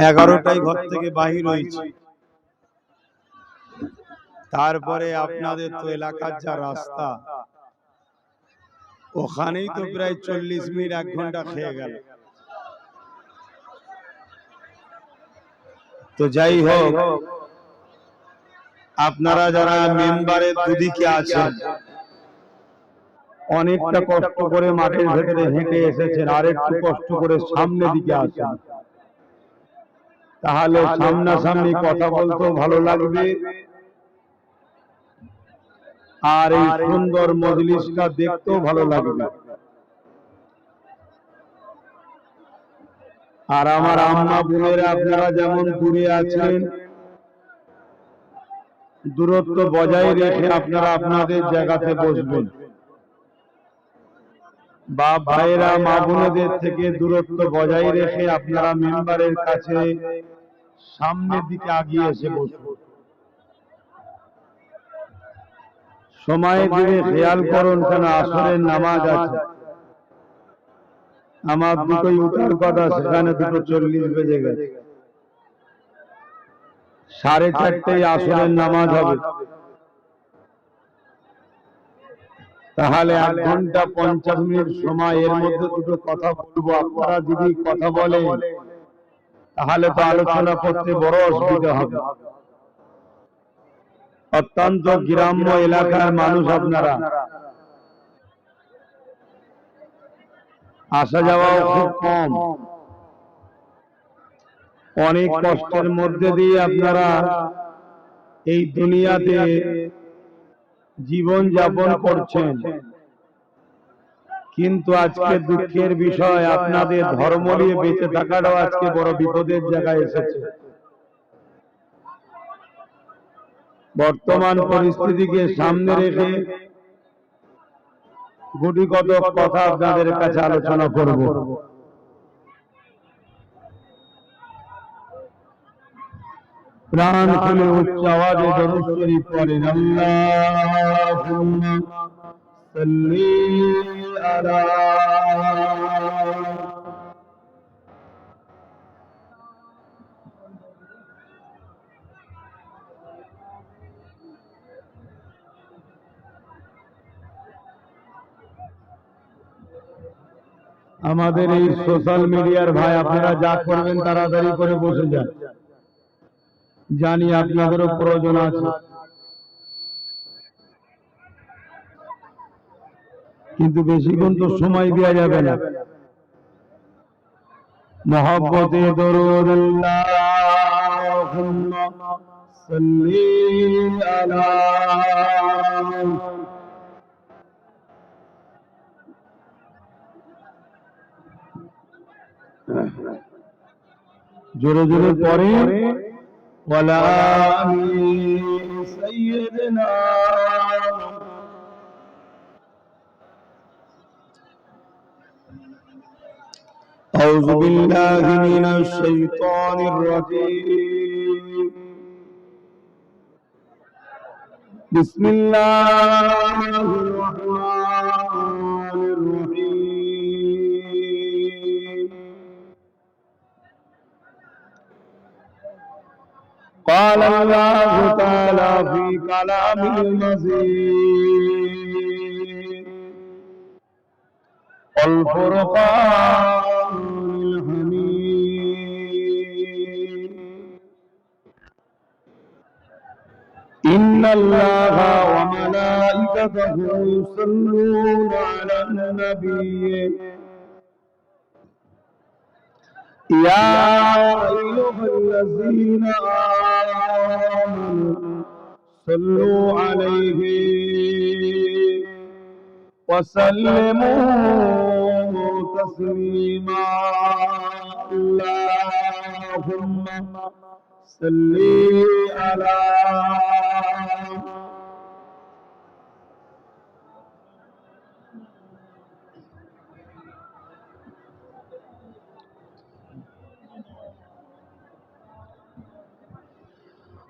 11টায় ঘর থেকে বাহির হয়েছি। তারপরে আপনাদের তো এলাকার যা রাস্তা, ওখানেই তো প্রায় 40 মিনিট 1 ঘন্টা খেয়ে গেল। তো যাই হোক, আপনারা যারা মেম্বারের দুদিকে আছেন, অনেকটা কষ্ট করে মাঠের ভেতরে হেঁটে এসেছেন, আর একটু কষ্ট করে সামনে দিকে আসেন, তাহলে সামনাসামনি কথা বলতেও ভালো লাগবে, আর এই সুন্দর মজলিসটা দেখতেও ভালো লাগবে। আর আমার আম্মা বোনেরা আপনারা যেমন দূরে আছেন, দূরত্ব বজায় রেখে আপনারা আপনাদের জায়গাতে বসবেন। বাপ ভাইরা মা বোনেদের থেকে দূরত্ব বজায় রেখে আপনারা মেম্বারের কাছে সামনের দিকে আগিয়ে এসে বসুন। সময়ের দিকে খেয়াল করুন, কেন আসরের নামাজ আছে। আমার দুটোই উঠার কথা, সেখানে 2:40 বেজে গেছে। 4:30টায় আসরের নামাজ হবে, তাহলে 1 ঘন্টা 50 মিনিট সময়, এর মধ্যে দুটো কথা বলবো। আপনারা যদি কথা বলেন তাহলে তো আলোচনা করতে বড় অসুবিধা হবে। অত্যন্ত গ্রাম্য এলাকার মানুষ আপনারা, আসা যাওয়াও খুব কম, অনেক কষ্টের মধ্যে দিয়ে আপনারা এই দুনিয়াতে জীবন যাপন করছেন। কিন্তু আজকে দুঃখের বিষয়, আপনাদের ধর্ম নিয়ে বেঁচে থাকাটাও আজকে বড় বিপদের জায়গায় এসেছে। বর্তমান পরিস্থিতিকে সামনে রেখে গুটি কতক কথা আপনাদের কাছে আলোচনা করব। প্রাণ খুলে উচ্চ আওয়াজে দরুদ শরীফ পড়েন। আল্লাহুম্মা সাল্লি আলা। আমাদের এই সোশ্যাল মিডিয়ার ভাই, আপনারা যা করবেন তাড়াতাড়ি করে বসে যান, জানি আপনাদেরও প্রয়োজন আছে, কিন্তু বেশিক্ষণ তো সময় দেওয়া যাবে না। মহব্বতে দরুদ আল্লাহুম্মা সাল্লি আলা। জোরে জোরে পড়ে, ওয়ালা আলি সাইয়্যিদিনা। أعوذ بالله من الشيطان الرجيم. بسم الله الرحمن الرحيم. قال الله تعالى في كلامه المجيد والفرقان الحميد. إن الله وملائكته يصلون على النبي يا أيها الذين آمنوا صلوا عليه وسلموا تسليما. اللهم صل على.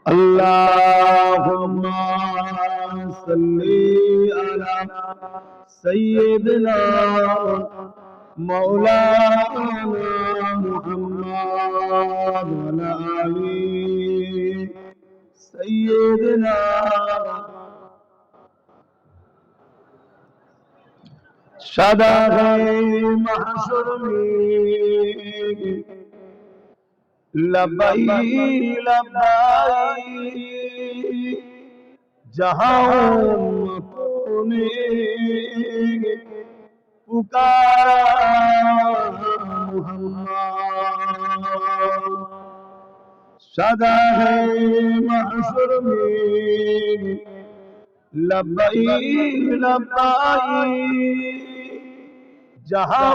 اللهم صل على سيدنا مولانا محمد وعلى آل سيدنا सदा है महशर में लब्बाई लब्बाई जहां उम्मतों ने पुकारा मुहम्मद सदा है महशर में लब्बाई लब्बाई जहां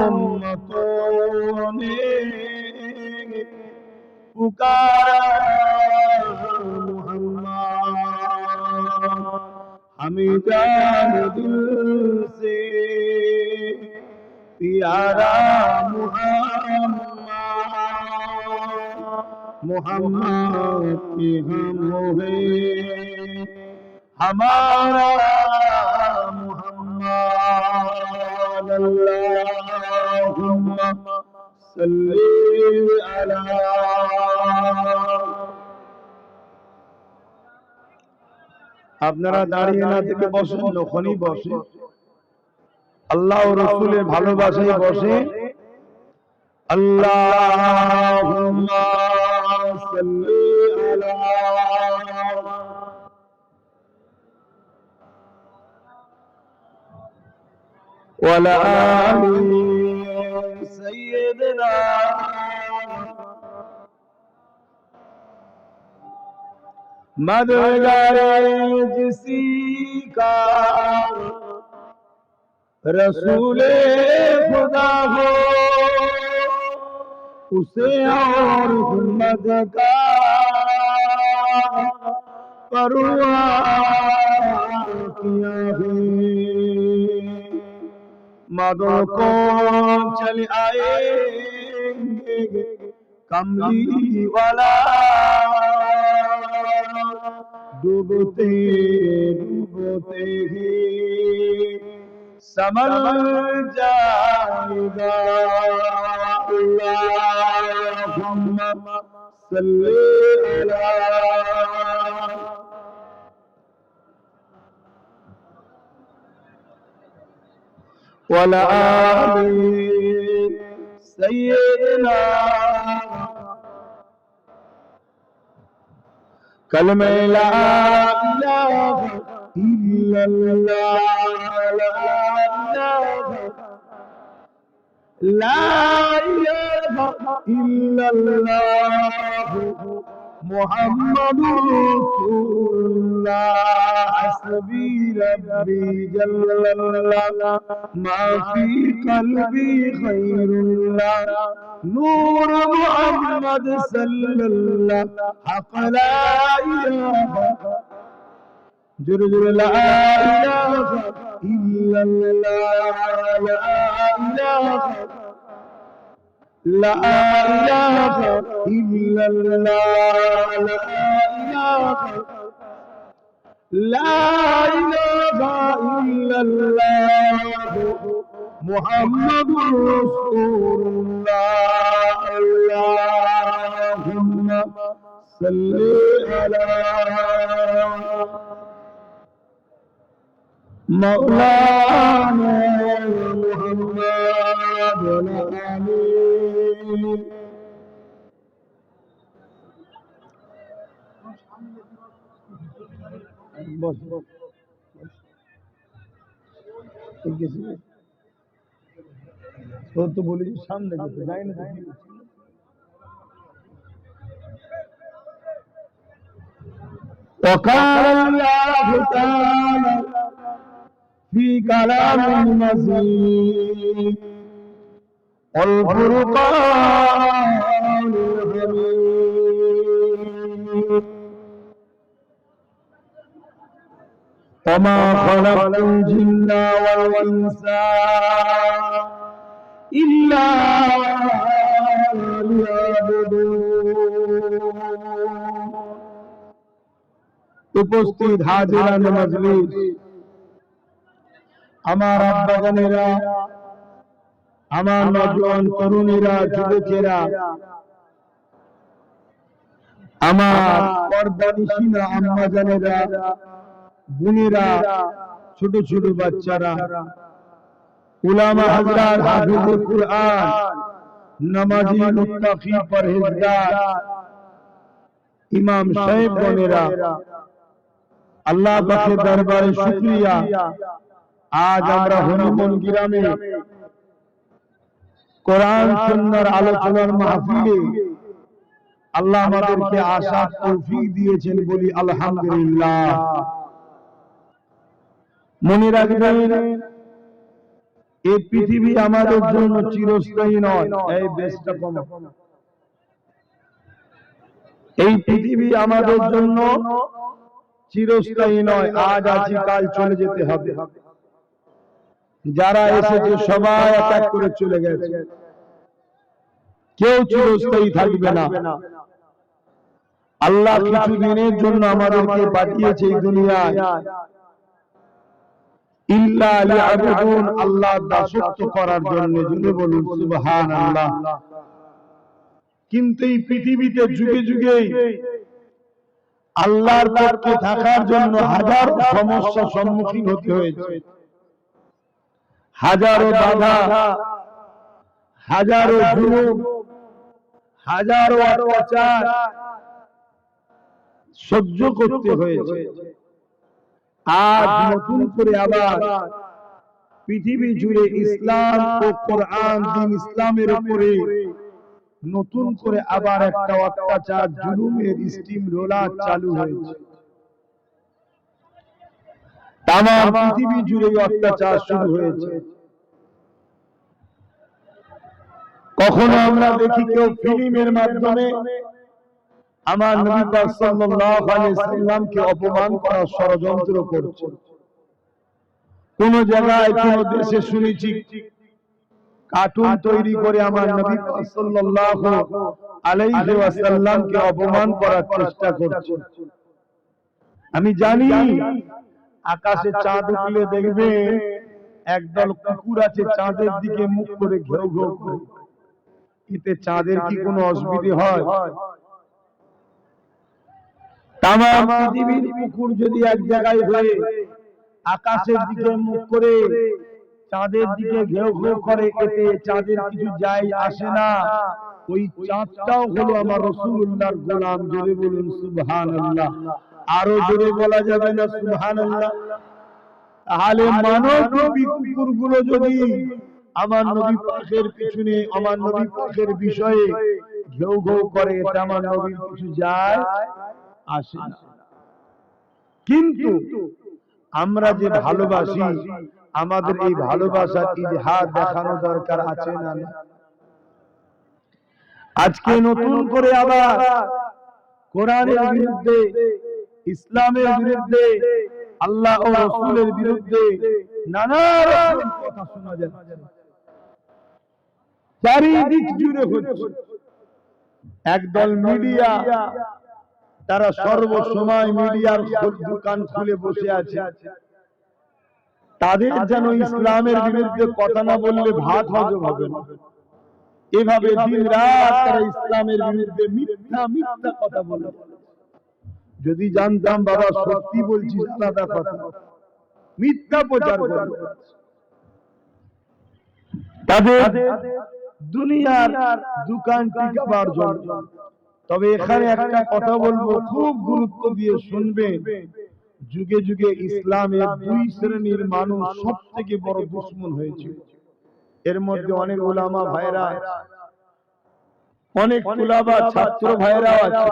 उम्मतों ने पुकारा मुहम्मद हमें जान दिल से प्यारा मुहम्मद मुहम्मद के हम हैं हमारा मुहम्मद अल्लाहुम्मा सल्ली अला আপনারা দাঁড়িয়ে না থেকে বসেন যখনই বসে আল্লাহ ও রাসূলের ভালোবাসায় বসে আল্লাহুম্মা সাল্লি আলা وعلى آل سيدنا मददगार जिसी का रसूले खुदा हो उसे और उम्मत का परवाह किया है मदों को चले आएंगे कमली वाला डूबते डूबते ही समझ जाएगा अल्लाहुम्मा सल्ली अला वला आली सय्यदना कलमे ला इलाहा इल्लल्लाह ला इलाहा इल्लल्लाह मुहम्मदुर रसूलुल्लाह हस्बी रब्बी जल्लल्लाह मा फी कल्बी खैरुल्लाह नूर मुहम्मद सल्लल्लाह हक ला इलाहा जुर जुर ला इलाहा इल्लल्लाह ला इलाहा इल्लल्लाह ला इलाहा इल्लल्लाह मुहम्मदुर रसूलुल्लाह अल्लाहुम्मा सल्ली अला मौलाना मुहम्मद आमीन बस तो बोले सामने जाए ना وقال الله تعالى في كلام المزيد والفرقان الحميد وما خلقت الجن والإنس إلا ليعبدون উপস্থিত হাজিরান মজলিস আমার আব্বাজানেরা আমার নওজোয়ান তরুণীরা যুবকেরা আমার পর্দানিশিনা আম্মা জানেরা, বোনেরা, ছোট ছোট বাচ্চারা, উলামা হযরত, হাফিজে কুরআন, নামাজি, মুত্তাকি, পরহেজগার, ইমাম সাহেব বোনেরা, আল্লাহ পাকের দরবারে শুকরিয়া, আজ আমরা হরিমন গ্রামে কোরআন সুন্নাহর আলোচনার মাহফিলে আল্লাহ আমাদেরকে আসার তৌফিক দিয়েছেন, বলি আলহামদুলিল্লাহ। মনে রাখবেন, এই পৃথিবী আমাদের জন্য চিরস্থায়ী নয়। এই বেশটা কম। এই পৃথিবী আমাদের জন্য চিরস্থায়ী নয়। আজ আছি, কাল চলে যেতে হবে। যারা এসেছে সবাই এক এক করে চলে গেছে, কেউ চিরস্থায়ী থাকবে না। আল্লাহ কিছু দিনের জন্য আমাদেরকে পাঠিয়েছে এই দুনিয়ায়, ইল্লা লিয়াবুদুন, আল্লাহর দাসত্ব করার জন্য। জুড়ে বলুন সুবহানাল্লাহ। কিন্তু এই পৃথিবীতে যুগে যুগে আল্লাহর পক্ষে থাকার জন্য হাজারো সমস্যার সম্মুখীন হতে হয়েছে, হাজারো বাধা, হাজারো জুলুম, হাজারো অত্যাচার সহ্য করতে হয়েছে। আজ নতুন করে আবার পৃথিবী জুড়ে ইসলাম ও কোরআন, দিন ইসলামের উপরে নতুন করে আবার একটা অত্যাচার, জুলুমের স্টিম রোলার চালু হয়েছে। তাম পৃথিবী জুড়ে অত্যাচার শুরু হয়েছে। কখনো আমরা দেখি কেউ ফিল্মের মাধ্যমে আমার নবী পাক সাল্লাল্লাহু আলাইহি সাল্লামকে অপমান করার ষড়যন্ত্র করছে। কোন জায়গায় কোন দেশে শুনেছি কার্টুন তৈরি করে আমার নবী পাক সাল্লাল্লাহু আলাইহি ওয়াসাল্লামকে অপমান করার চেষ্টা করছে। আমি জানি আকাশে চাঁদ উঠলে দেখবে একদল কুকুর আছে চাঁদের দিকে মুখ করে ঘেউ ঘেউ করে। এতে চাঁদের কি কোনো অসুবিধা হয়? তাম পৃথিবীর কুকুর যদি এক জায়গায় হয়ে আকাশের দিকে মুখ করে চাঁদের দিকে ঘেউ ঘেউ করে, এতে চাঁদের কিছু যায় আসে না। ওই চাঁদটাও হলো আমার রাসূলুল্লাহর গোলাম। জোরে বলুন সুবহানাল্লাহ। আরো জোরে বলা যাবে না সুবহানাল্লাহ? তাহলে মানবরূপী কুকুরগুলো যদি আমার নবী পাকের পিছনে, আমার নবী পাকের বিষয়ে ঘেউ ঘেউ করে, এটা আমার নবীর কিছু যায় আসে না। কিন্তু আমরা যে ভালোবাসি, আমাদের এই ভালোবাসার ইজহার দেখানো দরকার আছে না? আজকে নতুন করে আবার কোরআনের বিরুদ্ধে, ইসলামের বিরুদ্ধে, আল্লাহ ও রাসূলের বিরুদ্ধে নানা রকম কথা শোনা যাচ্ছে, চারিদিক জুড়ে হচ্ছে। একদল মিডিয়া, তারা সর্বসময় মিডিয়ার দোকান খুলে বসে আছে। তাদের যেন ইসলামের বিরুদ্ধে কথা না বললে ভাত হজম হবে না। এভাবে দিন রাত তারা ইসলামের বিরুদ্ধে মিথ্যা মিথ্যা কথা বলে। যদি জানতাম বাবা সত্যি বলছি আলাদা কথা, মিথ্যা প্রচার করে তাদের দুনিয়ার দোকান টিকাবার জন্য। তবে এখানে একটা কথা বলবো, খুব গুরুত্ব দিয়ে শুনবেন। যুগে যুগে ইসলামের দুই শ্রেণীর মানুষ সব থেকে বড় দুশমন হয়েছে। এর মধ্যে অনেক উলামা ভাইরা, অনেক তুলাবা ছাত্র ভাইরাও আছে,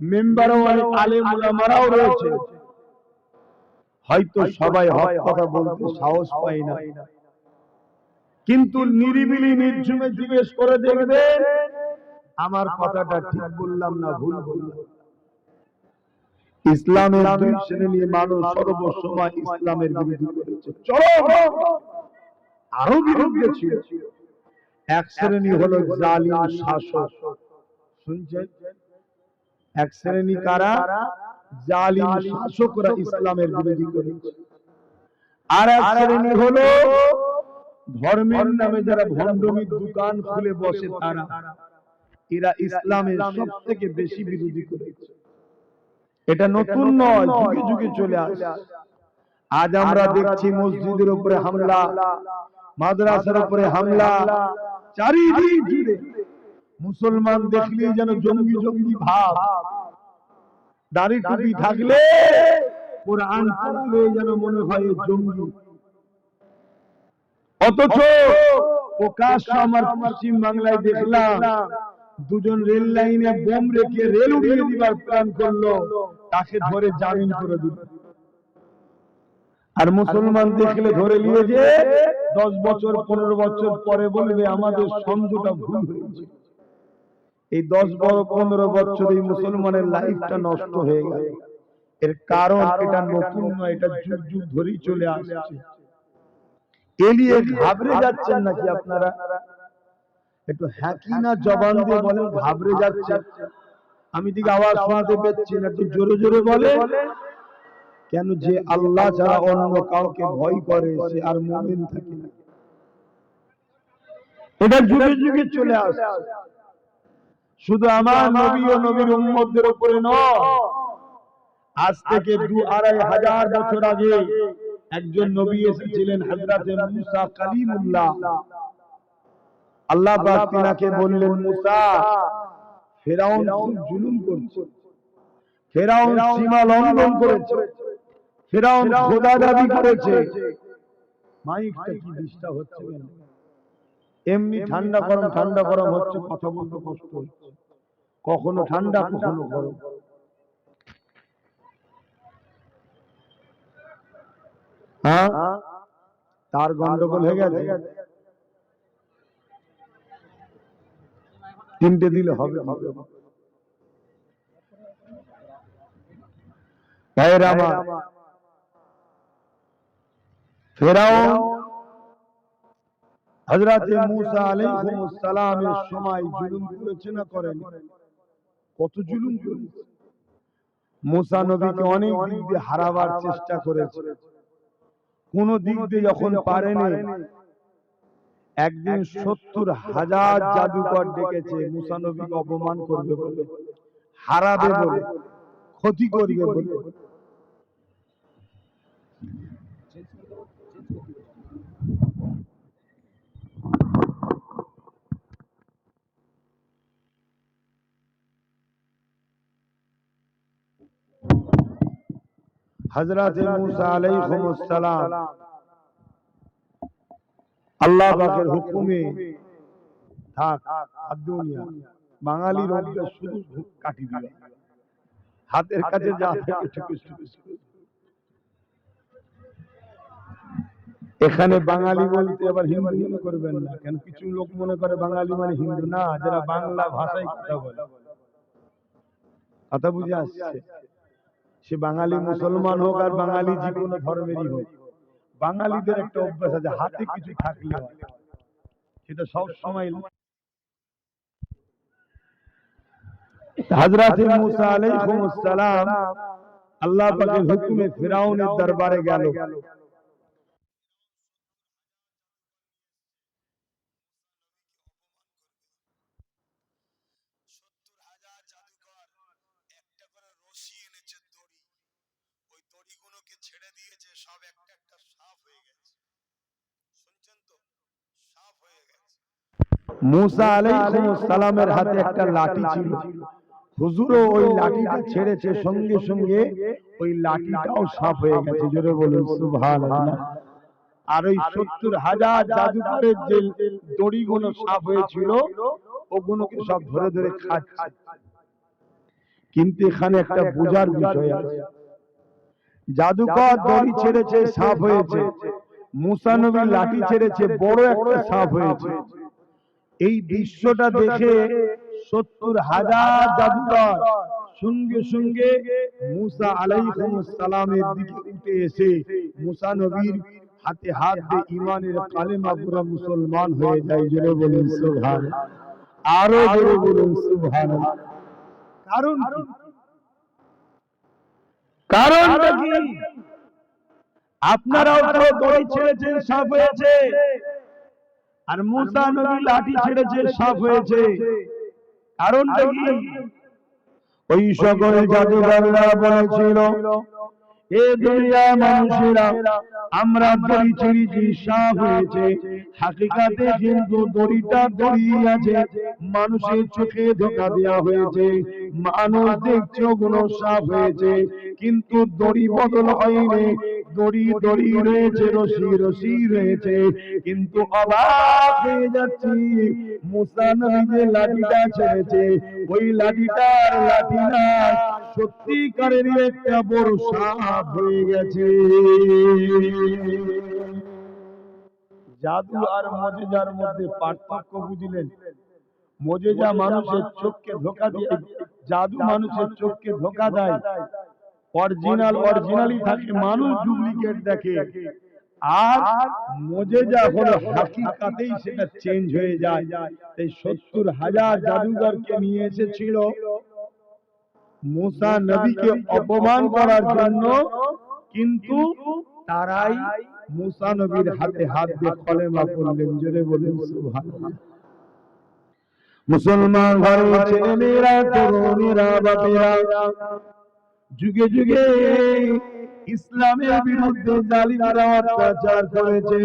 মেম্বারও অনেক আলেম উলামারাও রয়েছে। হয়তো সবাই হক কথা বলতে সাহস পায় না, কিন্তু নিরিবিলি নির্ঝুমে জিজ্ঞেস করে দেখবেন আমার কথাটা ঠিক বললাম না ভুল বললাম। ইসলামের দুই শ্রেণীর মানুষ সর্বসময় ইসলামের বিরোধী করেছে, চলো আরো বিরুদ্ধে ছিল। এক শ্রেণী হলো জালিম শাসক। শুনছেন? এক শ্রেণী কারা? জালিম শাসকরা ইসলামের বিরোধী করেছে। আর এক শ্রেণী হলো ধর্মের নামে যারা ভণ্ডমির দোকান খুলে বসে তারা। এরা ইসলামের সবথেকে বেশি বিরোধী করেছে। এটা নতুন নয়, যুগে যুগে চলে আসে। আজ আমরা দেখছি মসজিদের উপরে হামলা, মাদ্রাসার উপরে হামলা, চারিদিক জুড়ে মুসলমান দেখলেই যেন জঙ্গি জঙ্গি ভাব। দাড়ি টুপি থাকলে কোরআন পড়লে যেন মনে হয় জঙ্গি। অথচ প্রকাশ্য আমার পশ্চিম বাংলায় দেখলাম দুজন রেল লাইনে বোম রেখে রেল উড়িয়ে দিবার প্ল্যান করলো, তাকে ধরে জামিন করে দিল। আর মুসলমান দেখলে ধরে নিয়ে যে 10 বছর 15 বছর পরে বলবে আমাদের সমঝোতা ভুল হয়েছে। এই 10-15 বছর এই মুসলমানের লাইফটা নষ্ট হয়ে গেল। এর কারণ এটা নতুন নয়, এটা যুগ যুগ ধরেই চলে আসছে। এলিয়ে ঘাবড়ে যাচ্ছেন নাকি আপনারা? একটু হ্যাঁ কি না জবান দিয়ে বলেন, ঘাবড়ে যাচ্ছেন? আমি ঠিক আওয়াজ শোনাতে পাচ্ছি না, একটু জোরে জোরে বলে। কেন? যে আল্লাহ ছাড়া অন্য কাউকে ভয় করে সে আর মুমিন থাকে না। এটা যুগে যুগে চলে আসছে। শুধু আমার নবী ও নবীর উম্মতদের উপরে নয়, আজ থেকে 2-2.5 হাজার বছর আগে একজন নবী এসেছিলেন, হযরতে মুসা কালিমুল্লাহ। আল্লাহ পাক তিনাকে বললেন, মুসা, ফেরাউন খুব জুলুম করছে, ফেরাউন সীমা লঙ্ঘন করেছে, ফেরাউন খোদা দাবি করেছে। মাইকটা কি ডিস্টার্ব হচ্ছে কেন? এমনি ঠান্ডা গরম হচ্ছে, কথা বলতে কষ্ট হচ্ছে, কখনো ঠান্ডা কখনো গরম। হ্যাঁ, তার গন্ডগোল হয়ে গেছে। 3টে দিলে হবে। ফেরাউন হযরতে মুসা আলাইহিস সালামের সময় জুলুম করেছে না করেনি? কত জুলুম করেছে। মুসা নবীকে অনেক দিক দিয়ে হারাবার চেষ্টা করেছে, কোন দিক দিয়ে যখন পারেনি, একদিন 70,000 জাদুকর ডেকেছে মুসা নবীকে অপমান করবে বলে, হারাবে বলে, ক্ষতি করবে বলে। হযরতে মুসা আলাইহিস সালাম আল্লাহ পাকের হুকুমে থাক দুনিয়া, বাঙালির অভ্যাস শুধু কাটি দিবে, হাতের কাছে যা থাকে টুকুস টুকুস। এখানে বাঙালি বলতে আবার হিন্দু মনে করবেন না, কেন কিছু লোক মনে করে বাঙালি মানে হিন্দু না, যারা বাংলা ভাষায় কথা বলে। কথা বুঝে আসছে? সে বাঙালি মুসলমান হোক আর বাঙালি যে কোনো ধর্মেরই হোক, বাঙালিদের একটা অভ্যাস আছে, হাতে কিছু থাকলে সেটা সব সময়। হযরতে মুসা আলাইহিস সালাম আল্লাহ পাকের হুকুমে ফিরাউনের দরবারে গেল। ছেড়ে দিয়েছে, সব একটা একটা সাফ হয়ে গেছে। শুনছেন তো? সাফ হয়ে গেছে। মুসা আলাইহিস সালামের হাতে একটা লাঠি ছিল, হুজুরও ওই লাঠিটা ছেড়েছে, সঙ্গে সঙ্গে ওই লাঠিটাও সাফ হয়ে গেছে। জোরে বলুন সুবহানাল্লাহ। আর ওই 70,000 জাদুকরের যে দড়িগুলো সাফ হয়েছিল, ওগুলোকে সব ধরে ধরে খাচ্ছে। কিন্তু এখানে একটা বোঝার বিষয় আছে, জাদুকর দড়ি ছেড়েছে, সাফ হয়েছে, মুসা নবী লাঠি ছেড়েছে, বড় একটা সাফ হয়েছে। এই দৃশ্যটা দেখে 70,000 জাদুকর সঙ্গে সঙ্গে মুসা আলাইহিস সালামের দিকে উঠে এসে মুসা নবীর হাতে হাত দিয়ে ঈমানের কালেমা পড়ে মুসলমান হয়ে যায়। জোরে বলুন সুবহানাল্লাহ, আরো জোরে বলুন সুবহানাল্লাহ। কারণ কি? কারণটা কি? আপনারাও তো দড়ি ছেড়েছেন, সাফ হয়েছে, আর মুসা নবী লাঠি ছেড়েছে, সাফ হয়েছে। কারণটা কি? ওই সকল জাদুঘররা বলেছিল, এ দুনিয়ার মানুষেরা আমরা দড়ি ছিঁড়েছি, সাপ হয়েছে, হাকিকাতে কিন্তু দড়িটা দড়ি আছে, মানুষের চোখে ধোঁকা দেওয়া হয়েছে, মানুষ দেখছে ওগুলো সাপ হয়েছে, কিন্তু দড়ি বদল হয়নি, দড়ি দড়ি রয়েছে, রশি রশি রয়েছে। কিন্তু অবাক হয়ে যাচ্ছি, মুসা নবী যে লাঠিটা ছেড়েছে, ওই লাঠিটার লাঠি না, সত্যিকারের একটা বড় সাপ হয়ে গেছে। জাদু আর মুজিজার মধ্যে পার্থক্য বুঝলেন? মুজিজা মানুষের চোখকে ধোঁকা দিয়ে, জাদু মানুষের চোখকে ধোঁকা দেয়, অরিজিনাল অরিজিনালি থাকে, মানুষ ডুপ্লিকেট দেখে। আর মুজিজা হলো হাকিকাতেই সেটা চেঞ্জ হয়ে যায়। এই ৭০,০০০ জাদুঘরকে নিয়ে এসেছিল মুসা নবীকে অপমান করার জন্য, কিন্তু তারাই মুসা নবীর হাতে হাত দিয়ে কলেমা পড়লেন। জোরে বলেন সুবহানাল্লাহ। মুসলমান ঘরের ছেলেমেয়েরা, তরুণেরা, বাপেরা যুগে যুগে ইসলামের বিরুদ্ধে জালিমরা অত্যাচার করেছে।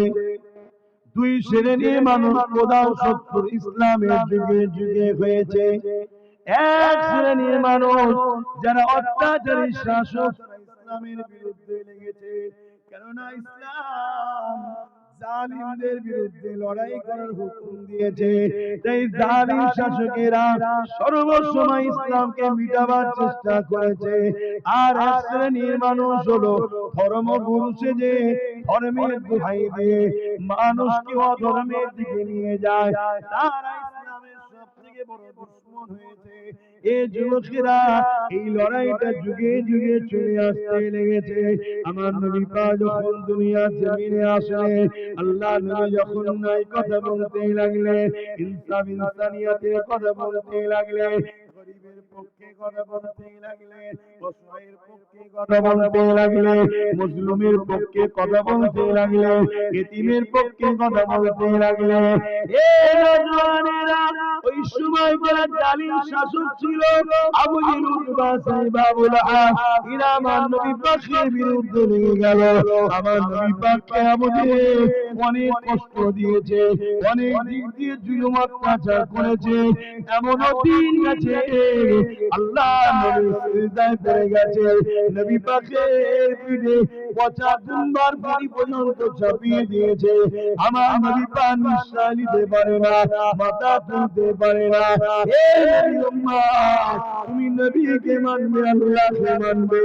দুই শ্রেণীর মানুষ প্রধান শত্রু ইসলামের যুগে যুগে হয়েছে। এক শ্রেণীর মানুষ যারা অত্যাচারী শাসক, ইসলামের বিরুদ্ধে লেগেছে, কেননা ইসলাম জালিমদের বিরুদ্ধে লড়াই করার হুকুম দিয়েছে। তাই জালিম শাসকেরা সর্বসময় ইসলামকে মিটাবার চেষ্টা করেছে। আর এক শ্রেণীর মানুষ হলো ধর্মগুরু সেজে ধর্মের দোহাই দিয়ে মানুষকে অধর্মের দিকে নিয়ে যায়, তারা ইসলামের সবথেকে বড় দুশমন হয়েছে। এই যুবকেরা এই লড়াইটা যুগে যুগে চলে আসতে লেগেছে। আমার নবী পাক যখন দুনিয়ার জমিনে আসলেন, আল্লাহ নবী যখন নাই কথা বলতে লাগলেন, ইনসাফ ইনসানিয়াতের কথা বলতে লাগলেন, গরিবের পক্ষে কথা বলতে লাগলেন, অসহায়ের পক্ষে কথা বলতে লাগলেন, মুসলিমের পক্ষে কথা বলতে লাগলেন, ইতিমের পক্ষে কথা বলতে লাগলেন। এই নওজওয়ানেরা ওই সময় যারা জালিম শাসক ছিল, আবু জেহেল, উতবা, সাইবা, আবুল আস, এরা আমার নবী পাকের বিরুদ্ধে লেগে গেল। আমার নবী পাককে আবু জেহেল অনেক কষ্ট দিয়েছে, অনেক দিক দিয়ে জুলুম অত্যাচার করেছে। এমনও দিন গেছে আল্লাহ নবী সিজদায় পড়ে গেছে, নবী পাকের পিঠে পচা দুম্বার বাড়ি পর্যন্ত চাপিয়ে দিয়েছে। আমার নবী পাক নিঃশ্বাস নিতে পারে না, মাথা তুলতে পারে না। হে নবীর উম্মত, তুমি নবীকে মানবে, আল্লাহকে মানবে,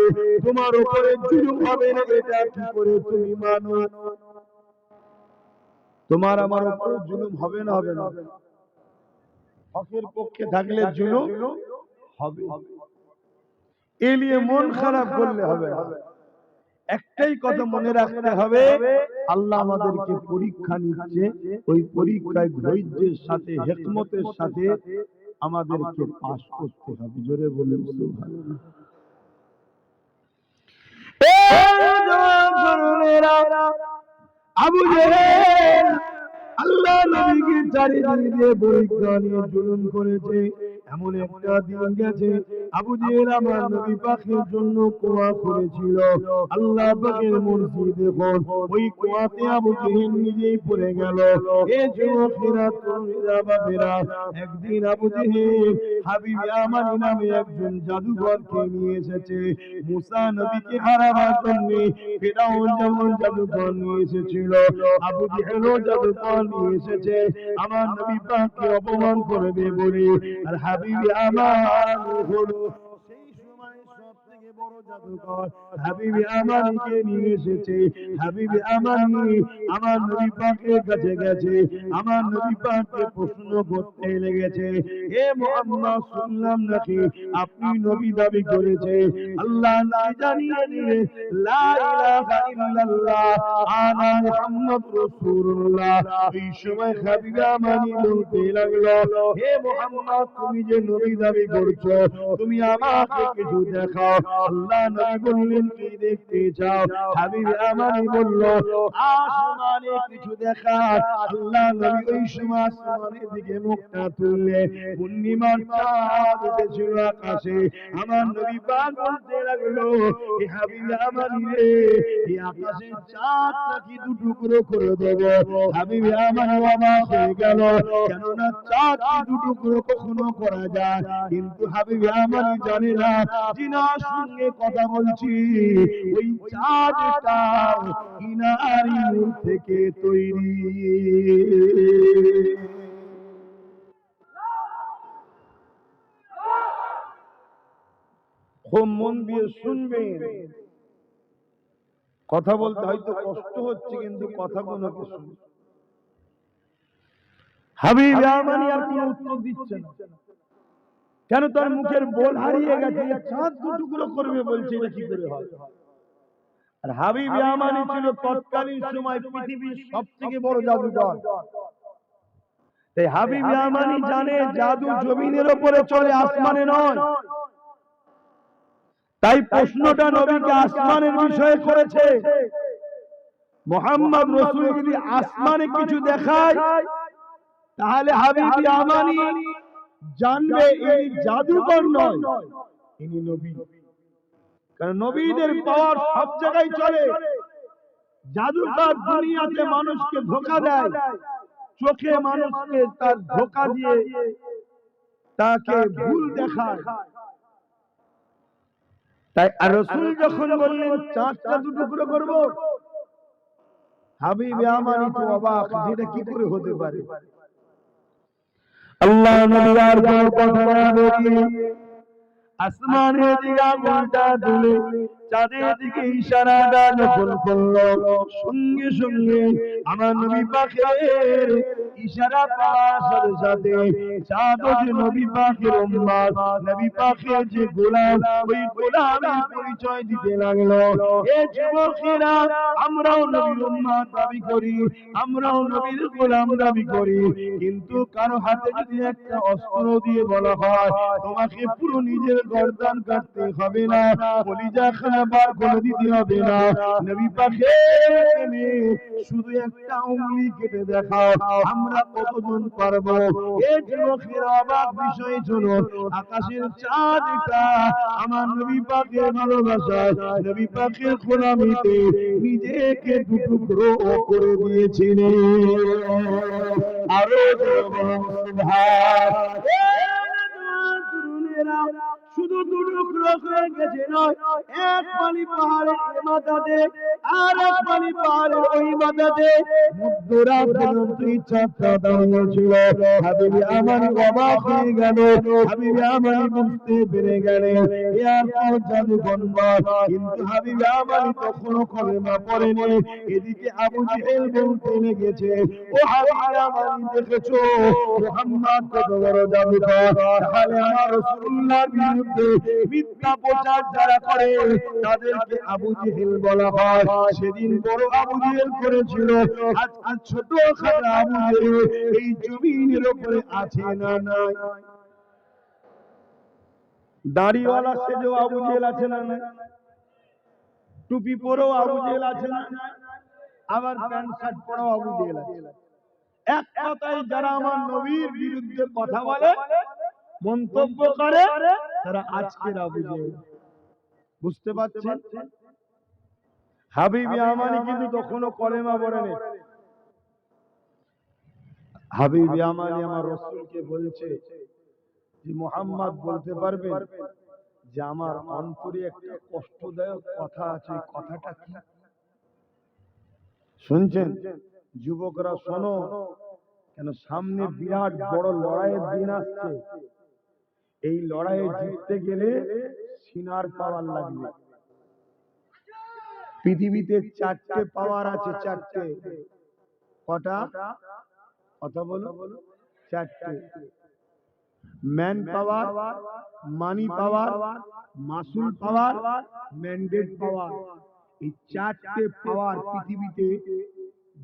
তোমার উপরে জুলুম হবে না, এটা কি করে তুমি মানো? তোমার আমার উপরে জুলুম হবে না? হবে না? হকের পক্ষে থাকলে জুলুম হবে, এ নিয়ে মন খারাপ করলে হবে না। একটাই কথা মনে রাখতে হবে, আল্লাহ আমাদেরকে পরীক্ষা নিচ্ছে, ওই পরীক্ষায় ধৈর্যের সাথে, হিকমতের সাথে আমাদেরকে পাস করতে হবে। জোরে বলেন সুবহানাল্লাহ। আবু জেহেল আল্লাহ নবীকে চারিদিকে পরীক্ষা নিয়ে জুলুম করেছে। এমন একটা দিন গেছে, আবু জেহেল আমার নবী পাকের জন্য কুয়া করেছিল। আল্লাহ পাকের মর্জি দেখুন, ওই কুয়াতে আবু জেহেল নিজেই পড়ে গেল। এ যুবকেরা, তরুণেরা, বাপেরা, একদিন আবু জেহেল হাবিব ইয়ামানি নামে একজন জাদুঘরকে নিয়ে এসেছে। মুসা নবীকে হারাবার জন্য ফিরআউন যেমন জাদুঘর নিয়ে এসেছিল, আবু জেহেলও জাদুঘর নিয়ে এসেছে আমার নবী পাককে অপমান করবে বলে। আর হাবিব আমার হলো সেই সময় সবথেকে বড় জাদুঘর, হাবিব আমানিকে নিয়ে এসেছে। হাবিব আমানি আমার নবী পাকের কাছে গেছে, আমার নবী পাককে প্রশ্ন করতে লেগেছে, হে মুহাম্মদ, শুনলাম নাকি আপনি নবী দাবি করেছে? আল্লাহ নবী জানিয়ে দিলেন, লা ইলাহা ইল্লাল্লাহ আনা মুহাম্মদ রাসূলুল্লাহ। এই সময় হাবিব আমানি বলতে লাগলো, হে মুহাম্মদ, তুমি যে নবী দাবি করছো, তুমি আমাকে কিছু দেখাও, আল্লাহ নবী বললেন কি দেখতে চাও? হাবিবে আমানি বলল আসমানে কিছু দেখা। আল্লাহ নবী ওই সময় আসমানের দিকে মুখটা তুললেন, পূর্ণিমার চাঁদ উঠেছিল আকাশে। আমার নবী পাক বলতে লাগলো, এ হাবিবে আমানি রে, এই আকাশের চাঁদটা কি দু টুকরো করে দেব? হাবিবে আমানি অবাক হয়ে গেল, কেননা চাঁদ কি দু টুকরো কখনো করা যায়? কিন্তু হাবিবে আমানি জানে না যিনার সঙ্গে কথা বলছি ওই চাঁদটা ইনারি নূর থেকে তৈরি। খুব মন দিয়ে শুনবেন, কথা বলতে হয়তো কষ্ট হচ্ছে কিন্তু কথাগুলো কি শুনুন। হাবিব আমানি আর কোনো উত্তর দিচ্ছে না, কেন তার মুখের বোল হারিয়ে গেছে। চাঁদ দু টুকরো করবে বলছে, এটা কি করে হয়? আর হাবিব আমানি ছিল তৎকালীন সময় পৃথিবীর সবথেকে বড় জাদুকর। তাই হাবিব আমানি জানে জাদু জমিনের উপরে চলে, আসমানে নয়। তাই প্রশ্নটা নবীকে আসমানের বিষয়ে করেছে। মুহাম্মদ রাসূল যদি আসমানে কিছু দেখায় তাহলে হাবিব আমানি জানবে ইনি জাদুকর নয়, ইনি নবী। কারণ নবীদের পাওয়ার সব জায়গায় চলে। জাদুকর দুনিয়াতে মানুষকে ধোঁকা দেয়, চোখে মানুষকে তার ধোঁকা দিয়ে তাকে ভুল দেখায়। তাই রাসূল যখন বললেন চাঁদটা দু টুকরো করব, হাবিব আমানি তো অবাক, যেটা কি করে হতে পারে। আল্লাহ নবী আর কোনো কথা না বলে আসমানের দিকে আঙুলটা তুলে চাঁদের দিকে ইশারাটা যখন করলো, সঙ্গে সঙ্গে আমার নবী পাকের ইশারা পাওয়ার সাথে সাথে চাঁদ যে নবী পাকের উম্মত, নবী পাকের যে গোলাম, ওই গোলামের পরিচয় দিতে লাগলো। এ যুবকেরা, আমরাও নবীর উম্মত দাবি করি, আমরাও নবীর গোলাম দাবি করি, কিন্তু কারো হাতে যদি একটা অস্ত্র দিয়ে বলা হয় তোমাকে পুরো নিজের গর্দান কাটতে হবে না, কলিজা খানা বার করে দিতে হবে না, নবী পাকের প্রেমে শুধু একটা উংলি কেটে দেখাও, আমরা কতজন পারবো? এই যুবকের অবাক বিষয় শোনো, আকাশের চাঁদটা আমার নবী পাকের ভালোবাসায়, নবী পাকের গোলামিতে নিজেকে দু টুকরো করে দিয়েছিলেন। আরো শুধু দু টুকরো হয়ে গেছে নয়, এক পানি পাহাড়ের এই মাথাতে আর এক পানি পাহাড়ের ওই মাথাতে মধ্যরাত পর্যন্ত চাঁদটা দাঁড়িয়ে ছিল। হাবিবি আমানি অবাক হয়ে গেল, হাবিবি আমানি বুঝতে পেরে গেলেন এরপর জাদুকর নয়। কিন্তু হাবিবি আমানি তখনও কলেমা পড়েনি। এদিকে আবু জেহেল বলতে লেগেছে, ও হাবিবি আমানি দেখেছো মুহাম্মদ কত বড় জাদুকর, তাহলে আমার রাসূলুল্লাহর বিরুদ্ধে মিথ্যা প্রচার যারা করে তাদেরকে আবু জেহেল বলা হয়। সেদিন বড় আবু জেহেল করেছিল, আজকে ছোট খাটো আবু জেহেল এই জমিনের উপরে আছে না নাই? দাড়িওয়ালা সেজেও আবু জেহেল আছে না নাই? টুপি পরেও আবু জেহেল আছে না? আবার প্যান্ট শার্ট পরেও আবু জেহেল আছে। এক কথায় যারা আমার নবীর বিরুদ্ধে কথা বলে, মন্তব্য করে, তারা আজকের আবু জেহেল। বুঝতে পারছেন? হাবিবি আমানি কিন্তু তখনও কলেমা পড়েনি। হাবিবি আমানি আমার রাসূলকে বলছে যে মুহাম্মদ বলতে পারবেন যে আমার অন্তরে একটা কষ্টদায়ক কথা আছে, কথাটা কি? শুনছেন যুবকরা? শোনো, কেন সামনে বিরাট বড় লড়াইয়ের দিন আসছে। এই লড়াইয়ে জিততে গেলে সিনার পাওয়ার লাগবে। পৃথিবীতে চারটে পাওয়ার আছে, চারটে। কটা? কথা বলো। চারটে। ম্যান পাওয়ার, মানি পাওয়ার, মাসুল পাওয়ার, ম্যান্ডেট পাওয়ার। এই চারটে পাওয়ার পৃথিবীতে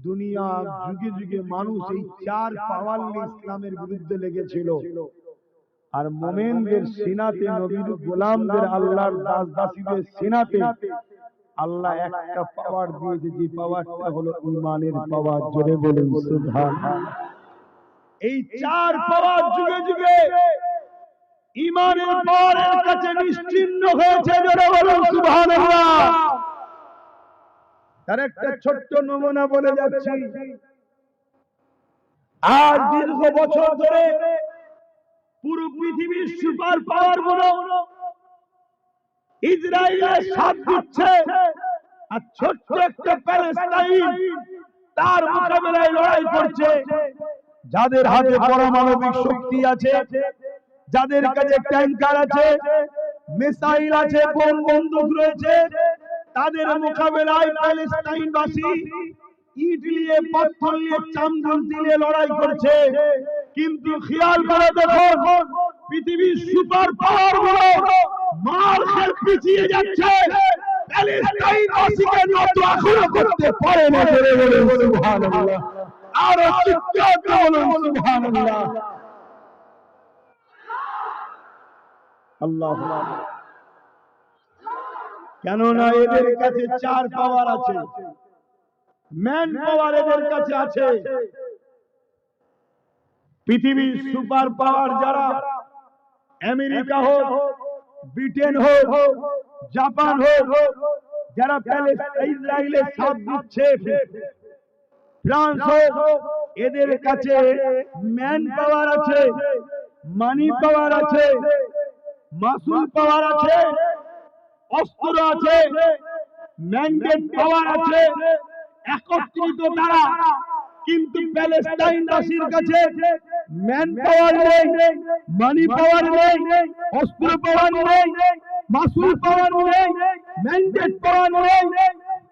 দুনিয়া যুগে যুগে মানুষ এই চার পাওয়ার নিয়ে ইসলামের বিরুদ্ধে লেগেছিল। আর মুমিনদের সিনাতে, নবীর গোলামদের, আল্লাহর দাস দাসীদের সিনাতে আল্লাহ একটা পাওয়ার দিয়েছে, যে পাওয়ারটা হলো ঈমানের পাওয়ার। জোরে বলুন সুবহানাল্লাহ। এই চার পাওয়ার যুগে যুগে ঈমানের পাওয়ারের কাছে নিশ্চিহ্ন হয়েছে। জোরে বলুন সুবহানাল্লাহ। তার একটা ছোট্ট নমুনা বলে যাচ্ছি। আজ দীর্ঘ বছর ধরে পুরো পৃথিবীর সুপার পাওয়ার গুলো ইসরায়েলের সাথ দিচ্ছে, আর ছোট্ট একটা প্যালেস্টাইন তার মোকাবেলায় লড়াই করছে। যাদের হাতে পারমাণবিক শক্তি আছে, যাদের কাছে ট্যাঙ্কার আছে, মিসাইল আছে, বোম বন্দুক রয়েছে, তাদের মোকাবেলায় প্যালেস্টাইনবাসী ইট নিয়ে, পাথর নিয়ে, চামড়া দিয়ে লড়াই করছে। কিন্তু খেয়াল করে দেখুন, পৃথিবীর সুপার পাওয়ার গুলো মার খেয়ে পিছিয়ে যাচ্ছে, প্যালেস্টাইনবাসীকে নত এখনো করতে পারে না। জোরে বলুন সুবহানাল্লাহ। আর চিৎকার করে বলুন সুবহানাল্লাহ। আল্লাহু আকবার। কেননা এদের কাছে চার পাওয়ার আছে, ম্যান পাওয়ার এদের কাছে আছে। পৃথিবীর সুপার পাওয়ার যারা, আমেরিকা হোক, ব্রিটেন হোক, জাপান হোক, যারা ইসরায়েলের সাথ দিচ্ছে, ফ্রান্স হোক, এদের কাছে ম্যান পাওয়ার আছে, মানি পাওয়ার আছে, মাসুল পাওয়ার আছে, অস্ত্র আছে, ম্যান্ডেট পাওয়ার আছে, একত্রিত তারা। কিন্তু প্যালেস্টাইনবাসীর কাছে ম্যান পাওয়ার নেই, মানি পাওয়ার নেই, অস্ত্র পাওয়ার নেই, মাসুল পাওয়ার নেই, ম্যান্ডেট পাওয়ার নেই।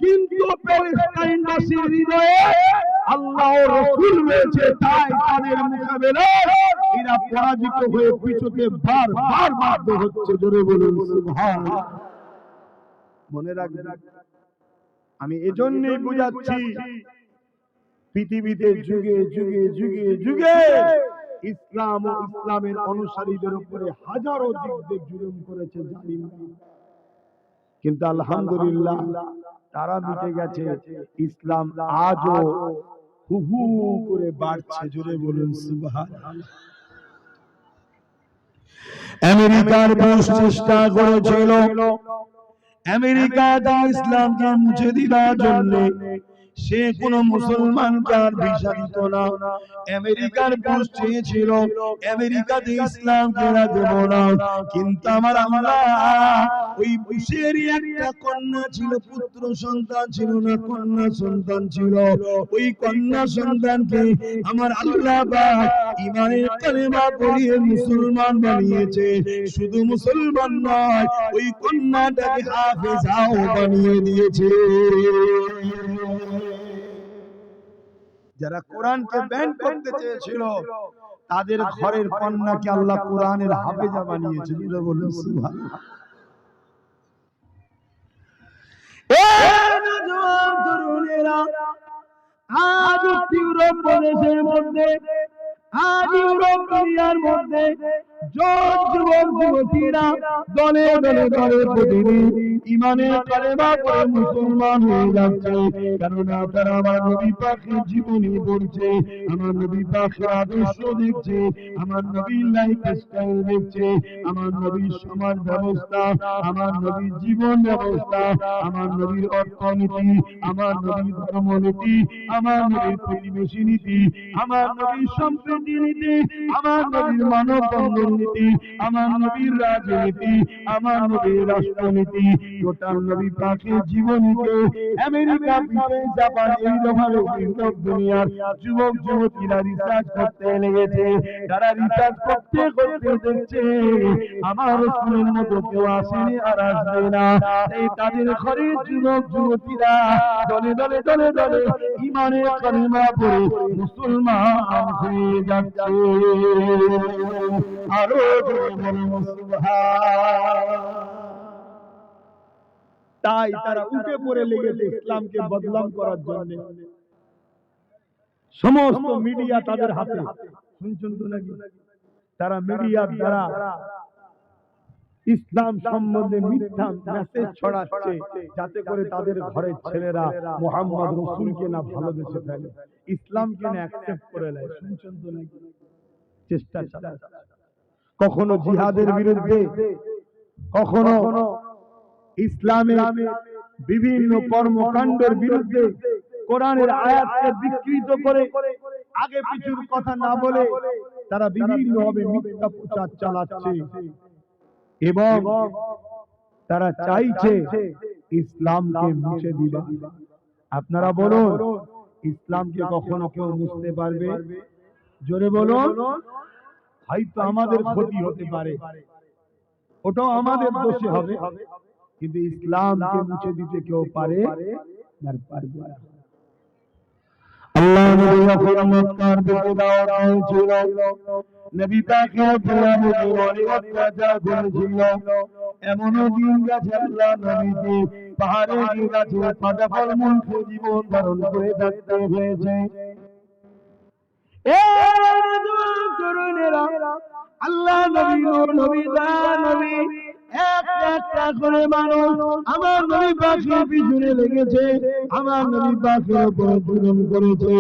কিন্তু প্যালেস্টাইনবাসীর হৃদয়ে আল্লাহ ও রাসূল রয়েছে, তাই তাদের মোকাবেলায় এরা পরাজিত হয়ে পিছুতে বারবার বাধ্য হচ্ছে। জোরে বলুন সুবহানাল্লাহ। মনে রাখবেন, আমি এজন্যই বুঝাচ্ছি, পৃথিবীতে যুগে যুগে যুগে যুগে ইসলাম ও ইসলামের অনুসারীদের উপরে হাজারো দিক দিয়ে জুলুম করেছে, জালিম। কিন্তু আলহামদুলিল্লাহ তারা মিটে গেছে, ইসলাম আজও হু হু করে বাড়ছে। জোরে বলুন সুবহানাল্লাহ। আমেরিকার বুশ চেষ্টা করেছিল আমেরিকা ইসলামকে মুছে দেওয়ার জন্য। সে কোন মুসলমানকে আর ভিসা দিত না। আমেরিকার বুশ চেয়েছিল আমেরিকাতে ইসলামকে রাখব না, কিন্তু আমার আল্লাহ, ওই বুশেরই একটা কন্যা ছিল, পুত্র সন্তান ছিল না, কন্যা সন্তান ছিল। ওই কন্যা সন্তানকে আমার আল্লাহ পাক ঈমানের কালেমা পড়িয়ে মুসলমান বানিয়েছে। শুধু মুসলমান নয়, ওই কন্যাটাকে হাফেজাও বানিয়ে দিয়েছে। যারা কোরআনকে ব্যান করতে চেয়েছিল, তাদের ঘরের কন্যাকে আল্লাহ কোরআনের হাফেজা বানিয়েছে। বলুন সুবহানাল্লাহ। তরুণেরা, আজ ইউরোপ প্রদেশের মধ্যে, আজ ইউরোপ দুনিয়ার মধ্যে যুবক যুবতীরা দলে দলে দলে প্রতিদিন ঈমানের কালেমা পড়ে মুসলমান হয়ে যাচ্ছে। কেননা তারা আমার নবী পাকের জীবনী পড়ছে, আমার নবী পাকের আদর্শ দেখছে, আমার নবীর লাইফস্টাইল দেখছে, আমার নবীর সমাজ ব্যবস্থা, আমার নবীর জীবন ব্যবস্থা, আমার নবীর অর্থনীতি, আমার নবীর ধর্মনীতি, আমার নবীর পরিবেশী নীতি, আমার নবীর সম্প্রীতি নীতি, আমার নবীর মানব বন্ধন নীতি, আমার নবীর রাজনীতি, আমার নবীর রাষ্ট্রনীতি, টোটাল নবী পাকের জীবনীকে আমেরিকা, ব্রিটেন, জাপান, এইভাবে দুনিয়ার যুবক যুবতীরা রিসার্চ করতে লেগেছে। যারা রিসার্চ করতে করতে দেখছে আমার রাসূলের মতো কেউ আসেনি আর আসবে না, এই তাদের ঘরে যুবক যুবতীরা দলে দলে দলে দলে ঈমানের কালিমা পড়ে মুসলমান হয়ে যাচ্ছে। আরো তাই তারা উঠে পড়ে লেগেছে ইসলামকে বদনাম করার জন্য। সমস্ত মিডিয়া তাদের হাতে, শুনছেন তো নাকি? তারা মিডিয়ার দ্বারা ইসলাম সম্বন্ধে মিথ্যা মেসেজ ছড়াচ্ছে, যাতে করে তাদের ঘরের ছেলেরা মুহাম্মদ রাসূলকে না ভালোবেসে ফেলে, ইসলামকে না অ্যাকসেপ্ট করে নেয়। শুনছেন তো নাকি? চেষ্টা চালাচ্ছে, কখনো জিহাদের বিরুদ্ধে, কখনো ইসলামের বিভিন্ন কর্মকাণ্ডের বিরুদ্ধে কোরআনের আয়াতকে বিকৃত করে আগে পিছুর কথা না বলে তারা বিভিন্নভাবে মিথ্যা প্রচার চালাচ্ছে এবং তারা চাইছে ইসলামকে মুছে দিবা। আপনারা বলুন, ইসলামকে কখনো কেউ মুছতে পারবে? জোরে বলুন। হয়তো আমাদের ক্ষতি হতে পারে, ওটাও আমাদের দোষে হবে, কিন্তু ইসলামকে মুছে দিতে কেউ পারে না, পারবে না। আল্লাহ নবী যখন মক্কার দিকে দাওয়াত দিয়েছিল, নবী তাকে আবু জেহেল অত্যাচার করেছিল। এমনও দিন গেছে আল্লাহ নবীকে পাহাড়ে গেছে পাতা ফল মূল খেয়ে জীবন ধারণ করে থাকতে হয়েছে। আল্লাহ নবী নবী নবী একটা করে মানুষ আমার নবী পাকের পিছনে লেগেছে, আমার নবী পাকের উপর জুলুম করেছে,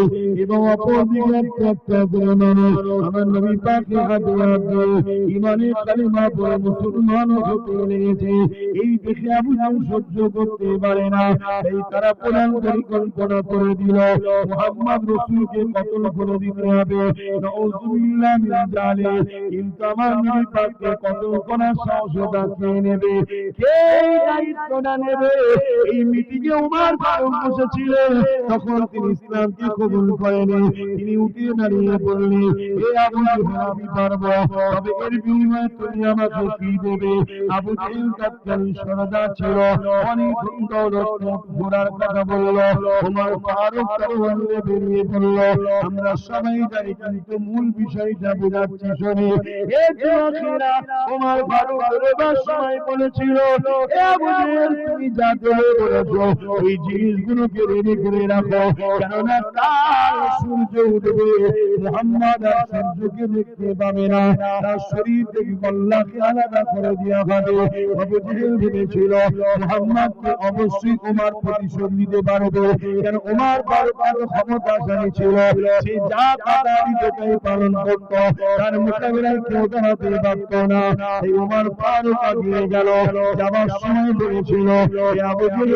এবং অপর দিকে একটা করে মানুষ আমার নবী পাকের হাতে হাত দিয়ে ঈমানের কালিমা পড়ে মুসলমান হতে লেগেছে। এই দেখে আবু জাহেল সহ্য করতে পারে না, এই তারা প্রধান পরিকল্পনা করে দিল মুহাম্মদ রাসূলকে কতল করে দিতে হবে। নাউযুবিল্লাহ মিন যালিক। কিন্তু আমার নবী পাককে কতল করার সাহসটা কে নেবে? কে দায়িত্বটা নেবে? এই মিটিংয়ে ওমর ফারুক বসেছিল, তখন তিনি ইসলামকে কবুল করেনি। তিনি উঠে দাঁড়িয়ে বললেন, হে আবু জেহেল, আমি পারবো, তবে এর বিনিময়ে তুমি আমাকে কি দেবে? আবু জেহেল তৎকালীন সরদার ছিল, অনেক দৌলত ঘোড়ার কথা বলল। ওমর ফারুক তরবারি নিয়ে বেরিয়ে পড়ল। আমরা সবাই জানি, কিন্তু মূল বিষয়টা বোঝাচ্ছি শোনে। হে যুবকেরা, ওমর ফারুক দরবার সময় বলেছিল, হে আবু জেহেল, তুমি যা দেবে বলেছো ওই জিনিসগুলোকে রেডি করে রাখো, কেননা কাল সূর্য উঠবে, মুহাম্মদ আর সূর্যকে দেখতে পাবে না, তার শরীর থেকে আল্লাহকে আলাদা করে দেওয়া হবে। আবু জেহেল ভেবেছিল মুহাম্মদকে অবশ্যই ওমর প্রতিশোধ নিতে পারবে, কেন ওমর ফারুক এত ক্ষমতাশালী ছিল, সে যা কথা দিত তাই পালন করত, তার মোকাবিলায় কেউ দাঁড়াতে পারত না। এই ওমর ফারুক আগিয়ে গেল, যাবার সময় বলেছিল, হে আবু জেহেল,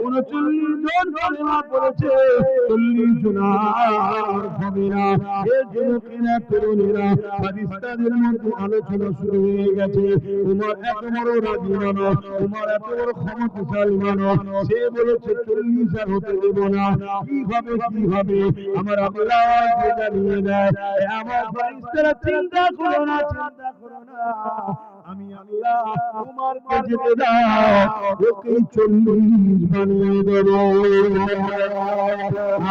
39 জন কালেমা পড়েছে, 40 জন আর হবে না। হে যুবকেরা, তরুণেরা, পাকিস্তানের মধ্যে আলোচনা শুরু হয়ে গেছে। ওমর এত বড় রাজি মানুষ, ওমর এত বড় ক্ষমতাশালী মানুষ, সে বলেছে 40 আর হতে দেব না। কিভাবে আমার আল্লাহ জানিয়ে দেয়, আমার ফেরেশতারা চিন্তা করো না, চিন্তা করো না, আমি আল্লাহ তোমারকে যেতে দাও, ওকে 40 বানিয়ে দেব।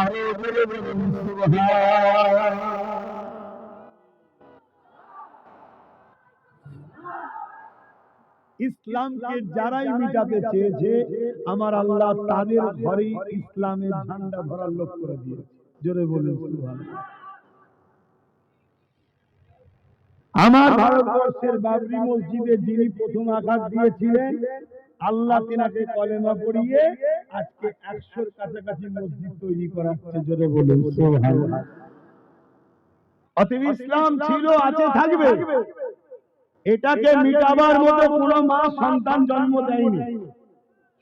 আরে বলে বলুন সুবহান। ইসলামকে যারাই মিটাতে চেয়েছে, আমার আল্লাহ তাদের ঘরেই ইসলামের ঝান্ডা ধরার লোক করে দিয়েছে। জোরে বলুন সুবহানাল্লাহ। আমার ভারতবর্ষের বাবরি মসজিদে যিনি প্রথম আঘাত দিয়েছিলেন, আল্লাহ তিনাকে কলেমা পড়িয়ে আজকে 100-র কাছাকাছি মসজিদ তৈরি করাচ্ছে। জোরে বলুন সুবহানাল্লাহ। অতএব ইসলাম ছিল, আছে, থাকবে। এটাকে মিটাবার মতো কোনো মা সন্তান জন্ম দেয়নি,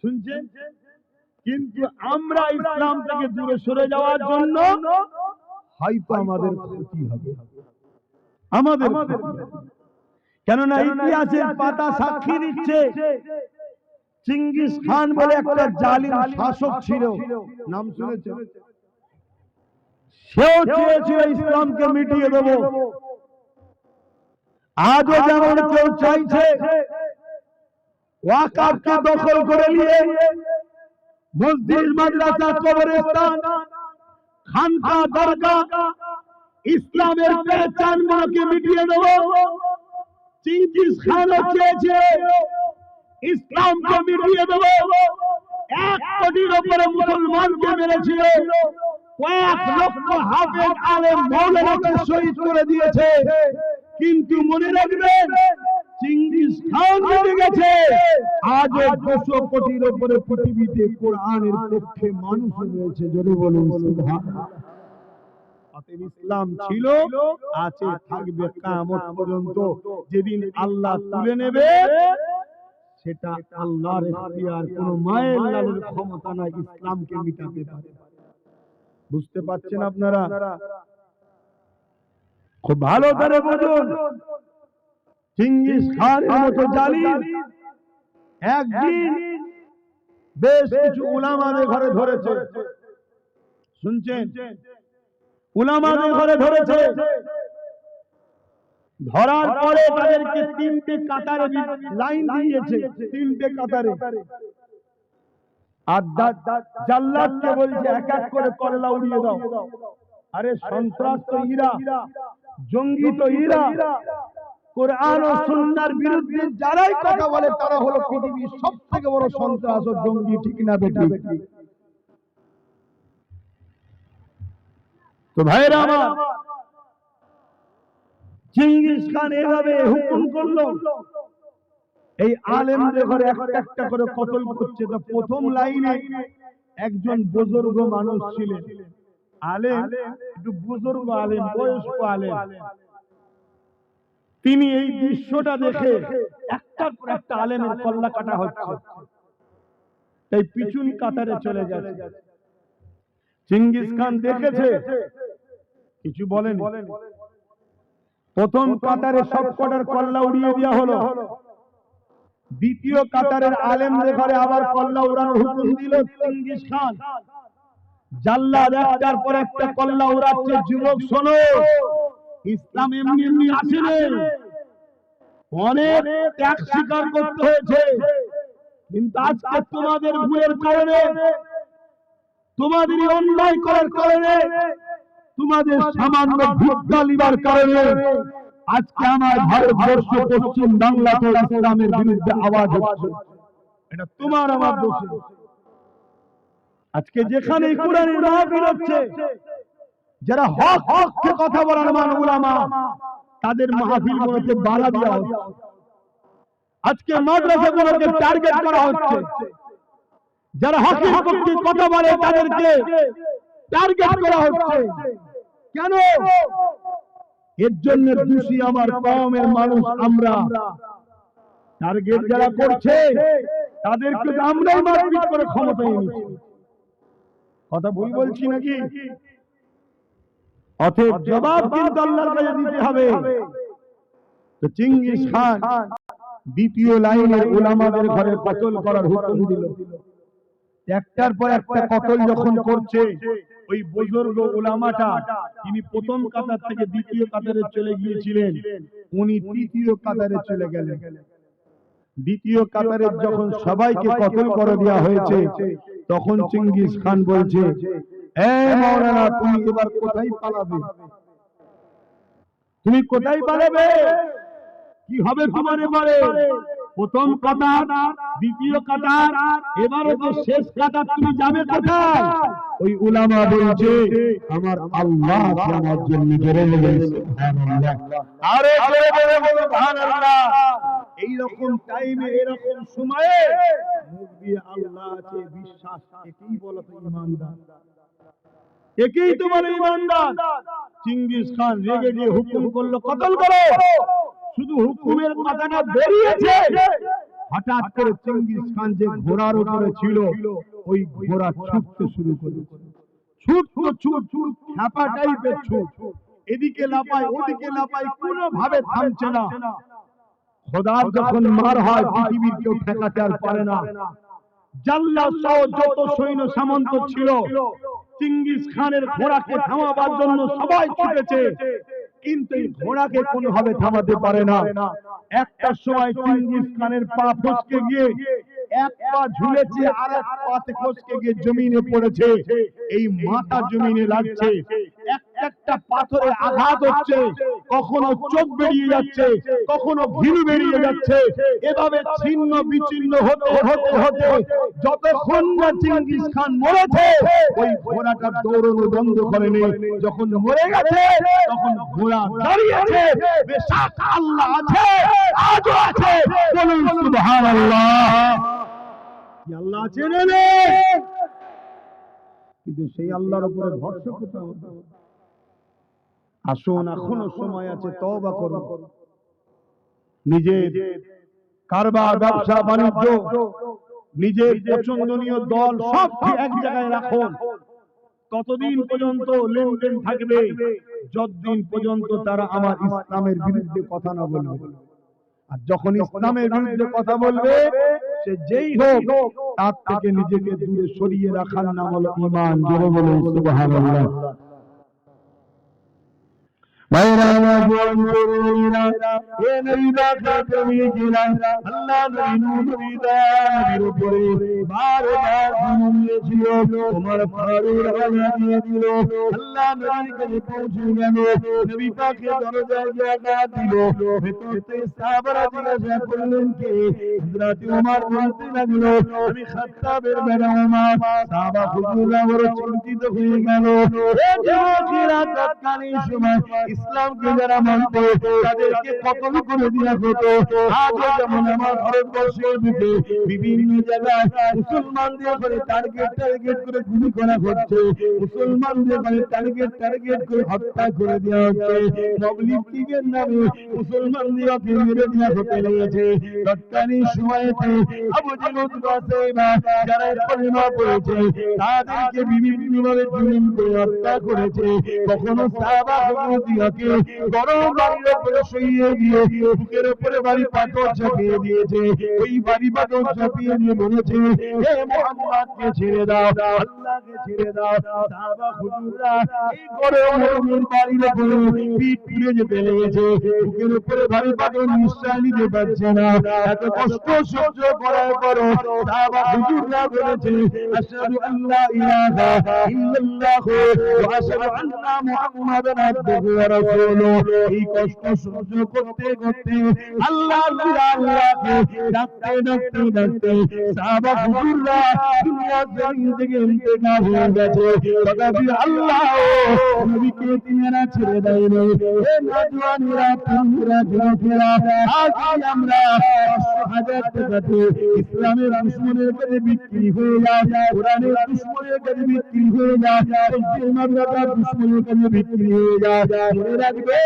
শুনছেন? কিন্তু আমরা ইসলাম থেকে দূরে সরে যাওয়ার জন্য হয়তো আমাদের ক্ষতি হবে, আমাদের কেননা ইতিহাসের পাতা সাক্ষী দিচ্ছে, চিঙ্গিস খান বলে একটা জালিম শাসক ছিল, নাম শুনেছেন? সেও চেয়েছিল ইসলামকে মিটিয়ে দেব। আজও যেমন কেউ চাইছে ওয়াকফকে দখল করে নিয়ে মসজিদ, মাদ্রাসা, কবরস্থান, খানকা, দরগা, ইসলামের পেহচানগুলোকে মিটিয়ে দেব, চিঙ্গিস খানও চেয়েছে ইসলামকে মিটিয়ে দেব। 1 কোটির উপরে মুসলমানকে মেরেছিল, কয়েক লক্ষ হাফেজ আলেম মাওলানাকে শহীদ করে দিয়েছে, কিন্তু মনে রাখবেন চেঙ্গিস খান যদি গেছে, আজও 200 কোটির উপরে পৃথিবীতে কোরআনের পক্ষে মানুষ রয়েছে। জোরে বলুন সুবহানাল্লাহ। ইসলাম ছিল, আছে, থাকবে কিয়ামত পর্যন্ত। যেদিন আল্লাহ তুলে নেবে সেটা আল্লাহর ইখতিয়ার, কোন মায়ের লালের ক্ষমতা নাই ইসলামকে মিটাতে পারে। বুঝতে পারছেন আপনারা? খুব ভালো করে বুঝুন, চেঙ্গিস খানের মতো জালিম একদিন বেশ কিছু উলামাদের ঘরে ধরেছে। শুনছেন? উলামাদের ঘরে ধরেছে, ধরার পরে তাদেরকে 3টে কাতারে লাইন দিয়েছে, 3টে কাতারে। আর জাল্লাদকে বলছে এক এক করে কল্লা উড়িয়ে দাও। আরে সন্ত্রাস তো ইরা, জঙ্গি তো ইরা, কোরআন ও সুন্নাহর বিরুদ্ধে যারাই কথা বলে তারা হলো পৃথিবীর সবথেকে বড় সন্ত্রাস ও জঙ্গি, ঠিক না বেটি? তো ভাইরা আমার, চেঙ্গিস খান এভাবে হুকুম করলো, এই আলেমদের ঘরে একটা একটা করে কতল করছে। তো প্রথম লাইনে একজন বুজুর্গ মানুষ ছিলেন, আলেম, একটু বুজুর্গ আলেম, বয়স্ক আলেম। তিনি এই দৃশ্যটা দেখে একটার পর একটা আলেমের কল্লা কাটা হচ্ছে, তাই পিছন কাতারে চলে গেছে। চেঙ্গিস খান দেখেছে, কিছু বলেন। প্রথম কাতারে সব কটার কল্লা উড়িয়ে দেওয়া হলো। দ্বিতীয় কাতারের আলেমদের ঘরে আবার কল্লা উড়ানোর হুকুম দিল চেঙ্গিস খান। জাল্লাদ একটার পর একটা কল্লা উড়াচ্ছে। যুবক শোনো, ইসলাম এমনি এমনি আসেনি, অনেক ত্যাগ স্বীকার করতে হয়েছে। কিন্তু আজকে তোমাদের ভুলের কারণে, তোমাদের অন্যায় করার কারণে, তোমাদের সামান্য ভিক্ষা লিবার কারণে আজকে আমার ভারতবর্ষ, পশ্চিম বাংলাতে ইসলামের বিরুদ্ধে আওয়াজ হচ্ছে। এটা তোমার আমার দোষ। আজকে যেখানে কোরআনের মাহফিল হচ্ছে, যারা হক হককে কথা বলার মান উলামা, তাদের মাহফিলগুলোতে বাধা দেওয়া হচ্ছে। আজকে মাদ্রাসাগুলোকে টার্গেট করা হচ্ছে। যারা হকের পক্ষে কথা বলে তাদেরকে টার্গেট করা হচ্ছে। কেন? এর জন্য দোষী আমার কওমের মানুষ আমরা। টার্গেট যারা করছে তাদেরকে আমরাই মারপিট করে ক্ষমতায় এনেছি। কথা ভুল বলছি নাকি? অতএব জবাব কিন্তু আল্লাহর কাছে দিতে হবে। তো চেঙ্গিস খান দ্বিতীয় লাইনের উলামাদের ঘরে কতল করার হুকুম দিল। একটার পর একটা কতল যখন করছে, ওই বুজুর্গ উলামাটা, তিনি প্রথম কাতার থেকে দ্বিতীয় কাতারে চলে গিয়েছিলেন, উনি তৃতীয় কাতারে চলে গেলেন। দ্বিতীয় কাতারে যখন সবাইকে কতল করে দেওয়া হয়েছে, তখন চেঙ্গিস খান বলছে, এ মাওলানা, তুমি এবার কোথায় পালাবে? তুমি কোথায় পালাবে? কি হবে তোমার এবারে? প্রথম কাতার, দ্বিতীয় কাতার, এবারে তো শেষ কাতার, তুমি যাবে কোথায়? ওই উলামা বলছে, আমার আল্লাহ আমার জন্য জোরে বলেন সুবহানাল্লাহ। আরে জোরে বলে সুবহানাল্লাহ। এই রকম টাইমে, এরকম সময়ে মুখ দিয়ে আল্লাহ আছে বিশ্বাস, একেই বলা তো ঈমানদার, একেই তোমার ঈমানদার। চেঙ্গিস খান রেগে গিয়ে হুকুম করলো, কতল করো। শুধু হুকুমের কথাটা বেরিয়েছে, হঠাৎ করে চেঙ্গিস খান যে ঘোড়ার উপরে ছিল, ওই ঘোড়া ছুটতে শুরু করেছে। ছুট খ্যাপা টাইপের ছুট, এদিকে লাপায় ওদিকে লাপায়, কোনোভাবে থামছে না। খোদার যখন মার হয়, পৃথিবীর কেউ ঠেকাতে আর পারে না। জাল্লাদ সহ যত সৈন্য সামন্ত ছিল, চেঙ্গিস খানের ঘোড়াকে থামাবার জন্য সবাই ছুটেছে, কিন্তু এই ঘোড়াকে কোনোভাবে থামাতে পারে না। একটা সময় চেঙ্গিস খানের পা ফসকে গিয়ে এক পা ঝুলেছে, আর এক পাতে ফসকে গিয়ে জমিনে পড়েছে। এই মাথা জমিনে লাগছে। একটা একটা পাথরে আঘাত হচ্ছে, কখনো চোখ বেরিয়ে যাচ্ছে, কখনো ঘিলু বেরিয়ে যাচ্ছে, এভাবে ছিন্ন বিচ্ছিন্ন হতে হতে হতে যতক্ষণ না চেঙ্গিস খান মরেছে ওই ঘোড়াটা দৌড়ানো বন্ধ করেনি। যখন মরে গেছে তখন ঘোড়া দাঁড়িয়েছে। বেশক আল্লাহ আছে, আজও আছে, বলুন সুবহানাল্লাহ। আল্লাহ আছে না নেই? কিন্তু সেই আল্লাহর উপরে ভরসা করতে হবে। আসুন, এখনো সময় আছে, তওবা করুন। নিজের কারবার, ব্যবসা বাণিজ্য, নিজের পছন্দনীয় দল সব এক জায়গায় রাখুন। ততদিন পর্যন্ত লেনদেন থাকবে যতদিন পর্যন্ত তারা আমার ইসলামের বিরুদ্ধে কথা না বলবে। আর যখন ইসলামের বিরুদ্ধে কথা বলবে, সে যেই হোক, তার থেকে নিজেকে দূরে সরিয়ে রাখার নাম হলো ঈমান। জোরে বলুন সুবহানাল্লাহ। ভাইরা আমার বন্ধুরা, এ নবীরা প্রেমিকেরা, আল্লাহ নবীর উপরে বারবার জুলুম দিয়েছিল, ওমর ফারুক রাদিয়াল্লাহু দিল। আল্লাহ নবীর কাছে পৌঁছে গেল, নবী পাকের দরজায় জায়গা দিল। ভেতর থেকে সাহাবারা জিজ্ঞাসা করলেন, কে? হযরত ওমর বলতে লাগলো, আমি খাত্তাবের বেটা ওমর। সাহাবা হুজুররা বড় চিন্তিত হয়ে গেল। এ যুবকেরা তৎকালীন সময় ইসলামকে যারা মানত তাদেরকে কতল করে দেওয়া হতো। আজও যেমন আমার ভারতবর্ষের দিকে বিভিন্ন জায়গায় মুসলমানদের করে টার্গেট করে গুলি করা হচ্ছে, মুসলমানদের করে টার্গেট করে হত্যা করে দেওয়া হচ্ছে। মাওলানা লীগের নামে মুসলমানদেরকে মেরে দেওয়া হতে লেগেছে। তৎকালীন সময়েতে আবু জেহেল উতবা সাইবা যারা কলেমা পড়েছে তাদেরকে বিভিন্নভাবে জুলুম করে হত্যা করেছে। কখনো সাহাবা হুজুরকে গরম বাড়ির উপরে শুইয়ে দিয়ে বুকের উপরে বাড়ি পাথর চাপিয়ে দিয়েছে। ওই বাড়ি পাথর চাপিয়ে দিয়ে বলেছে, হে মুহাম্মদকে ছেড়ে দাও, আল্লাহকে ছেড়ে দাও। সাহাবা হুজুররা এই গরম বাড়ির উপরে পিঠ পুড়ে যেতে লেগেছে। বুকের উপরে ভারী পাথর নিঃশ্বাস নিতে পারছে না। এত কষ্ট সহ্য করার পরও সাহাবা হুজুররা বলেছে, আশহাদু আল্লা ইলাহা ইল্লাল্লাহ ওয়া আশহাদু আন্না মুহাম্মাদান আবদুহু ওয়া রাসূলুহু। এই কষ্ট সহ্য করতে করতে আল্লাহকে ডাকতে সাহাবা হুজুররা দুনিয়া জমিন থেকে ইন্তেকাল হয়ে গেছে। তথাপি আল্লাহ নবীকে তিনারা ছেড়ে দেয়নি। হে নওজওয়ানেরা, তরুণেরা, যুবকেরা, আজ আমরা 500,000 টাকাতে ইসলামের দুশমনের কাছে বিক্রি হয়ে যায়, কোরআনের দুশমনের কাছে বিক্রি হয়ে যায়, মাদ্রাসার দুশমনের কাছে বিক্রি হয়ে যায়। মনে রাখবে,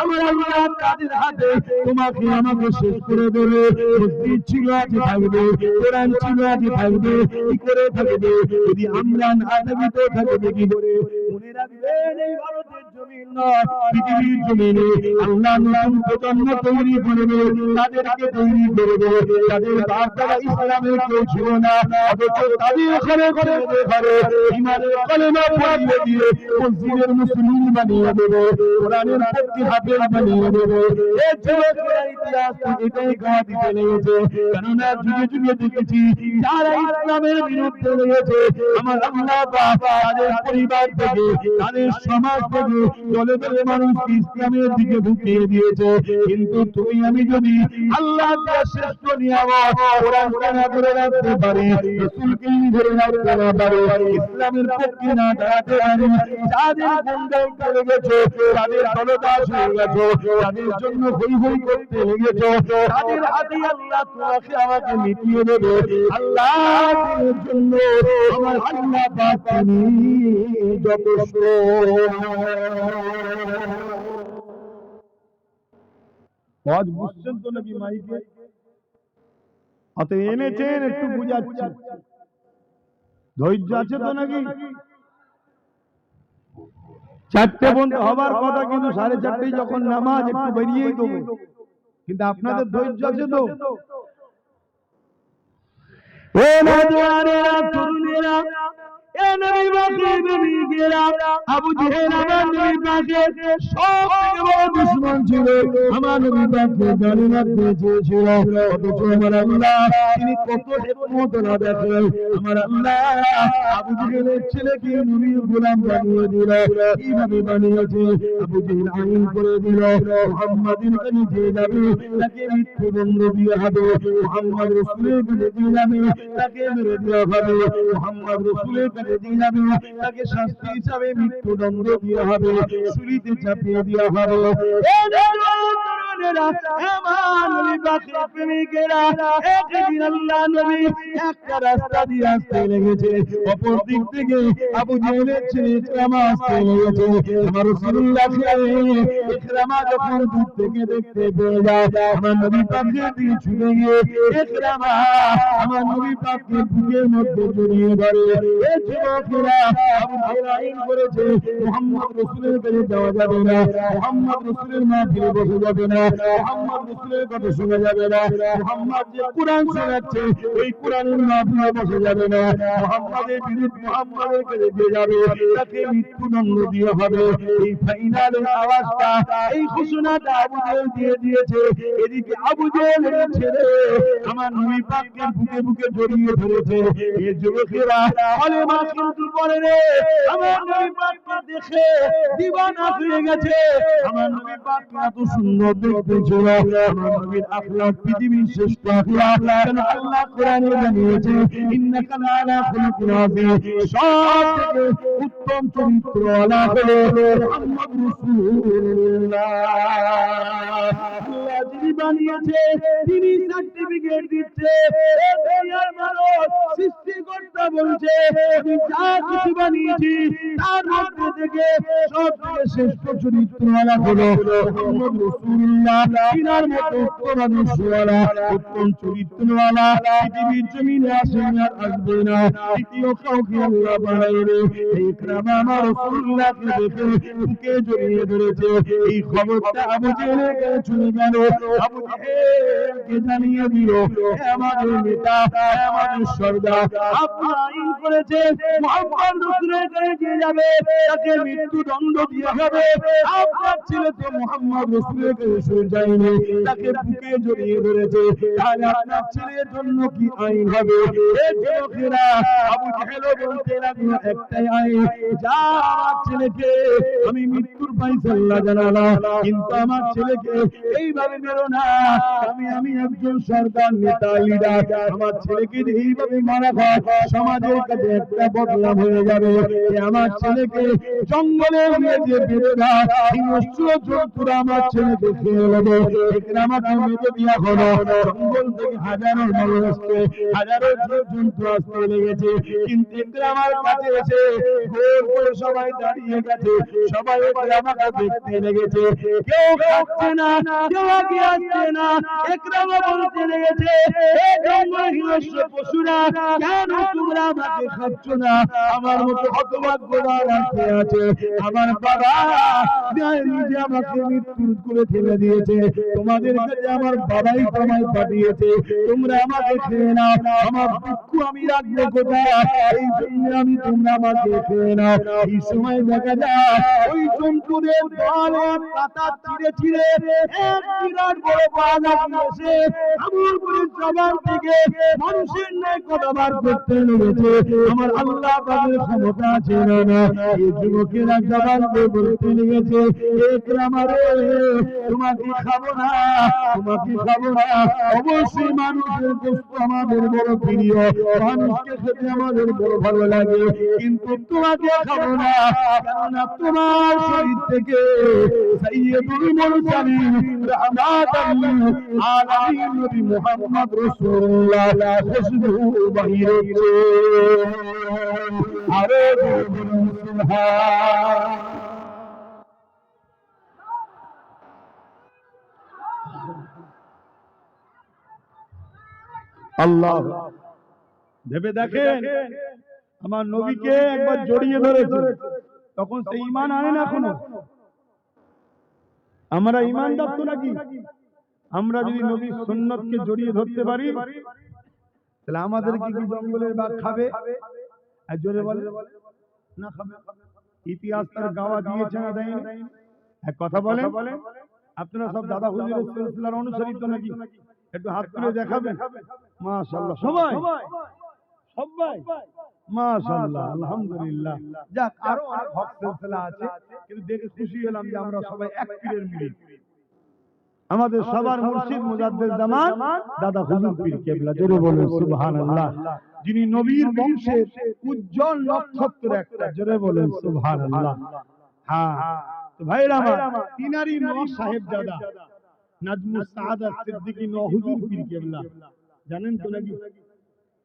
আমার আল্লাহ তাদের হাতে তোমাকে আমাকে শেষ করে দেবে। মসজিদ ছিল আজ থাকবে, কোরআন ছিল আজ থাকবে, কি করে থাকবে যদি আমরা না থাকি? তো থাকবে কি করে? মনে রাখবেন, এই ভারতের জমিন নয়, পৃথিবীর জমিনে আল্লাহ নতুন প্রজন্ম তৈরি করবে, তাদেরকে তৈরি করবে। তাদের বাপ দাদা ইসলামের কেউ ছিল না, অথচ তাদের ঘরে ঘরে ঘরে ইমানের কলেমা পড়িয়ে দিয়ে মসজিদের মুসলিম বানিয়ে দেবে, কোরআনের প্রতি হাফেজ বানিয়ে দেবে। এই যুবকেরা ইতিহাস এটাই গাওয়া দিতে লেগেছে। কেননা যুগে যুগে দেখেছি যারা ইসলামের বিরুদ্ধে লেগেছে, আমার আল্লাহ পাক তাদের পরিবার থেকে, তাদের সমাজ থেকে দলে দলে মানুষকে ইসলামের দিকে ঢুকিয়ে দিয়েছে। কিন্তু তুমি আমি যদি আল্লাহকে শ্রেষ্ঠ নিয়ামত কোরআনকে না ধরে রাখতে পারি, রাসূলকে ধরে রাখতে না পারি, ইসলামের পক্ষে না দাঁড়াতে পারি, যাদের গুন্ডাই করে গেছো, তাদের দলদাস হয়ে গেছো, তাদের জন্য হই হই করতে লেগেছো, তাদের হাতে আল্লাহ তোমাকে আমাকে মিটিয়ে দেবে। আল্লাহর জন্য আমার আল্লাহ পাক তিনি যথেষ্ট। আজ বুঝছেন তো নাকি মাইকে? অত এনেছেন, একটু বুঝাচ্ছি, ধৈর্য আছে তো নাকি? 4টে বন্ধ হবার কথা, কিন্তু 4:30 যখন নামাজ একটু বেরিয়েই দেবো। কিন্তু আপনাদের ধৈর্য আছে তো? ও নওজওয়ানেরা, তরুণেরা, এ নবী পাকে প্রেমিকেরা, আবু জেহেল আমার নবী পাকের সবথেকে বড় দুশমন ছিল। আমার নবী পাককে জানি রাখতে চেয়েছিল, অথচ আমার আল্লাহ তিনি কত হিকমত না দেখেন, আমার আল্লাহ আবু জেহেলের ছেলেকে নবীর গোলাম বানিয়ে দিল। কিভাবে বানিয়েছে? আবু জেহেল আইন করে দিল, মুহাম্মাদের কাছে যে যাবে তাকে মৃত্যুদণ্ড দেওয়া হবে, মুহাম্মদ রাসূলের কাছে যে যাবে তাকে মেরে দেওয়া হবে, মুহাম্মদ রাসূলের কাছে যে যাবে তাকে শাস্তি হিসাবে মৃত্যুদণ্ড দেওয়া হবে, ছুরিতে চাপিয়ে দেওয়া হবে। একটা রাস্তা দিয়ে আসতে লেগেছে, অপর দিক থেকে আবু জেহেলের ছেলে ইকরামা আসতে লেগেছে। আমার রাসূলুল্লাহকে ইকরামা যখন দূর থেকে দেখতে পেয়ে যায়, আমার নবী পাকের দিকে ছুটে গিয়ে ইকরামা আমার নবী পাককে বুকের মধ্যে জড়িয়ে ধরে। এই যুবকেরা আবু জেহেল আইন করেছে মুহাম্মদ রাসূলের কাছে যাওয়া যাবে না, মুহাম্মদ রাসূলের মাহফিলে বসে যাবে না, মুহাম্মদ রাসূলের কথা শোনা যাবে না, মুহাম্মদ যে কোরআন শোনাচ্ছে ওই কোরআনের মাহফিলে বসে যাবে না, মুহাম্মাদের বিরুদ্ধে মুহাম্মাদের কাছে যে যাবে তাকে মৃত্যুদণ্ড দেওয়া হবে। এই ফাইনালের আওয়াজটা, এই ঘোষণাটা আবু জেহেল দিয়ে দিয়েছে। এদিকে আবু জেহেলের ছেলে আমার নবী পাককে বুকে বুকে জড়িয়ে ধরেছে। এই যুবকেরা কলেমা কিন্তু পড়ে রে, আমার নবী পাককে দেখে দিওয়ানা হয়ে গেছে। আমার নবী পাক এত সুন্দর দেখতে ছিল, আমার নবীর আখলাক পৃথিবীর শ্রেষ্ঠ আখলাক। কেন আল্লাহ কোরআনে জানিয়েছে ইন্নাকা লাআলা খুলুকিন আযীম, সবথেকে উত্তম চরিত্র আলা হলো মুহাম্মদ রাসূলুল্লাহ। আল্লাহ যিনি বানিয়েছে তিনি সার্টিফিকেট দিচ্ছে, এই দুনিয়ার মানুষ সৃষ্টিকর্তা বলছে আমি যা কিছু বানিয়েছি তার মধ্যে থেকে সবথেকে শ্রেষ্ঠ চরিত্রওয়ালা হলো মুহাম্মদ রাসূলুল্লাহ। তিনার মতো উত্তম আদর্শওয়ালা, উত্তম চরিত্রওয়ালা পৃথিবীর জমিনে আসেন আর আসবে না, দ্বিতীয় কাউকে আল্লাহ বানাইবে। ইকরামা আমার রাসূলুল্লাহকে দেখে বুকে জড়িয়ে ধরেছে। এই খবরটা আবু জেহেলের কাছে চলে গেল, আবু জেহেলকে জানিয়ে দিল আমাদের নেতা, আমাদের সর্দার আপনারা আইন করেছে মুহাম্মদ রাসূলের কাছে যে যাবে তাকে মৃত্যুদণ্ড দেওয়া হবে। আপনার ছেলে তো মুহাম্মদ রাসূলের কাছে সরে যায়নি, তাকে বুকে জড়িয়ে ধরেছে, তাহলে আপনার ছেলের জন্য কি আইন হবে? এই যুবকেরা আবু জেহেলও বলতে লাগলো একটাই আইন, যা আমার ছেলেকে আমি মৃত্যুর ফায়সালা জানালাম, কিন্তু আমার ছেলেকে এইভাবে মেরো না। আমি একজন সরকার নেতা লিডার, আমার ছেলেকে এইভাবে মারা হয় সমাজের কাছে একটা বদনাম হয়ে যাবে। আমার ছেলেকে জঙ্গলে নিয়ে যে বেঁধে দেয় হিংস্র জন্তুরা আমার ছেলেকে খেয়ে নেবে, ইকরামাকে মেরে দেওয়া হলো। জঙ্গল থেকে হাজারো মানুষ আসছে, হাজারো জীবজন্তু আসতে লেগেছে, কিন্তু ইকরামার কাছে এসে গোল করে সবাই দাঁড়িয়ে গেছে, সবাই ইকরামাকে দেখতে লেগেছে। কেউ খাচ্ছে না, কেউ আগে আসছে না। ইকরামা বলতে লেগেছে এই জঙ্গল হিংস্র পশুরা কেন তোমরা আমাকে খাচ্ছ না? আমার মতো হতভাগ্যবান কে আছে? আমার বাবা নিজে আমাকে মৃত্যুর করে ফেলে দিয়েছে, তোমাদের কাছে আমার বাবাই তোমায় পাঠিয়েছে, তোমরা আমাকে খেয়ে নাও, আমার দুঃখ আমি রাখবো কোথায়? এই জন্য আমি তোমরা আমাকে খেয়ে নাও। এই সময় দেখা যায় ওই জন্তুদের দলে পাতা ছিঁড়ে ছিঁড়ে এক বিরাট বড় বাঘ এসে আবুল বুড়ির জবান থেকে মানুষের ন্যায় কথা বার করতে লেগেছে। আমার আল্লাহ তাদের ক্ষমতা আছে না? এই যুবকেরা জবান দিয়ে বলতে লেগেছে ইকরামা রে, তোমাকে খাবো না, তোমাকে খাবো না। অবশ্যই মানুষের গোশত আমাদের বড় প্রিয়, মানুষকে খেতে আমাদের বড় ভালো লাগে, কিন্তু তোমাকে খাবো না, কেননা তোমার শরীর থেকে সাইয়্যিদুল মুরসালিন রাহমাতাল লিল আলামিন নবী মুহাম্মদ রাসূলুল্লাহ খুশবু বাহির হচ্ছে। আরে সুবহান আল্লাহ। ভেবে দেখেন আমার নবীকে একবার জড়িয়ে ধরেছে, তখন সে ঈমান আনে না। এখনো আমরা ঈমানদার তো নাকি? আমরা যদি নবীর সুন্নতকে জড়িয়ে ধরতে পারি তাহলে আমাদেরকে কি জঙ্গলের বাঘ খাবে? আর জোরে বলে না খাবে। ইতিহাস তার গাওয়া দিয়েছে না দেয়নি? এক কথা বলেন, আপনারা সব দাদা হুজুরের সিলসিলার অনুসারী তো নাকি? একটু হাত তুলে দেখাবেন। মাশাআল্লাহ, সবাই সবাই মাশাআল্লাহ, আলহামদুলিল্লাহ। যাক, আরো অনেক হক সিলসিলা আছে, কিন্তু দেখে খুশি হলাম যে আমরা সবাই এক পীরের মুরিদ। আমাদের সবার মুর্শিদ মুজাদ্দিদ জামান দাদা হুজুর পীর কেবলা। জোরে বলুন সুবহানাল্লাহ। যিনি নবীর বংশের উজ্জ্বল নক্ষত্র একটা। জোরে বলুন সুবহানাল্লাহ। হ্যাঁ, তো ভাইরা আমার, তিনারই নওয়াজ সাহেবজাদা নাজমুস সাআদাত সিদ্দিকী নওয়াজ হুজুর পীর কেবলা, জানেন তো নাকি?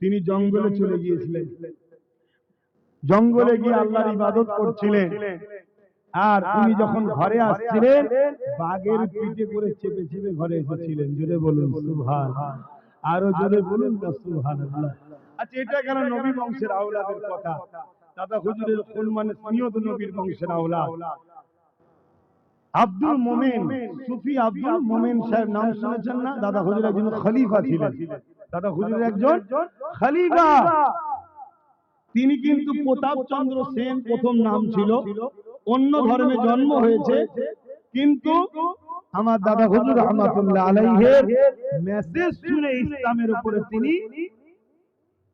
তিনি জঙ্গলে চলে গিয়েছিলেন। জঙ্গলে গিয়ে আল্লাহর ইবাদত করছিলেন। আর উনি যখন ঘরে আসছিলেন, বাঘের পিঠে করে চেপে চেপে ঘরে এসেছিলেন। জোরে বলুন সুবহানাল্লাহ। আরো জোরে বলুন না সুবহানাল্লাহ। আচ্ছা, এটা কেন নবী বংশের আওলাদের কথা? দাদা হুজুরের কোন মানে স্নিয়ত নবীর বংশের আওলাদ। আব্দুল মোমেন, সুফি আব্দুল মোমেন সাহেব নাম শুনেছেন না? দাদা হুজুর একজন খলিফা ছিলেন। দাদা হুজুর একজন খলিফা। তিনি কিন্তু প্রতাপ চন্দ্র সেন প্রথম নাম ছিল, অন্য ধর্মে জন্ম হয়েছে, কিন্তু আমার দাদা হুজুর রহমাতুল্লাহ আলাইহির মেসেজ শুনে ইসলামের উপরে তিনি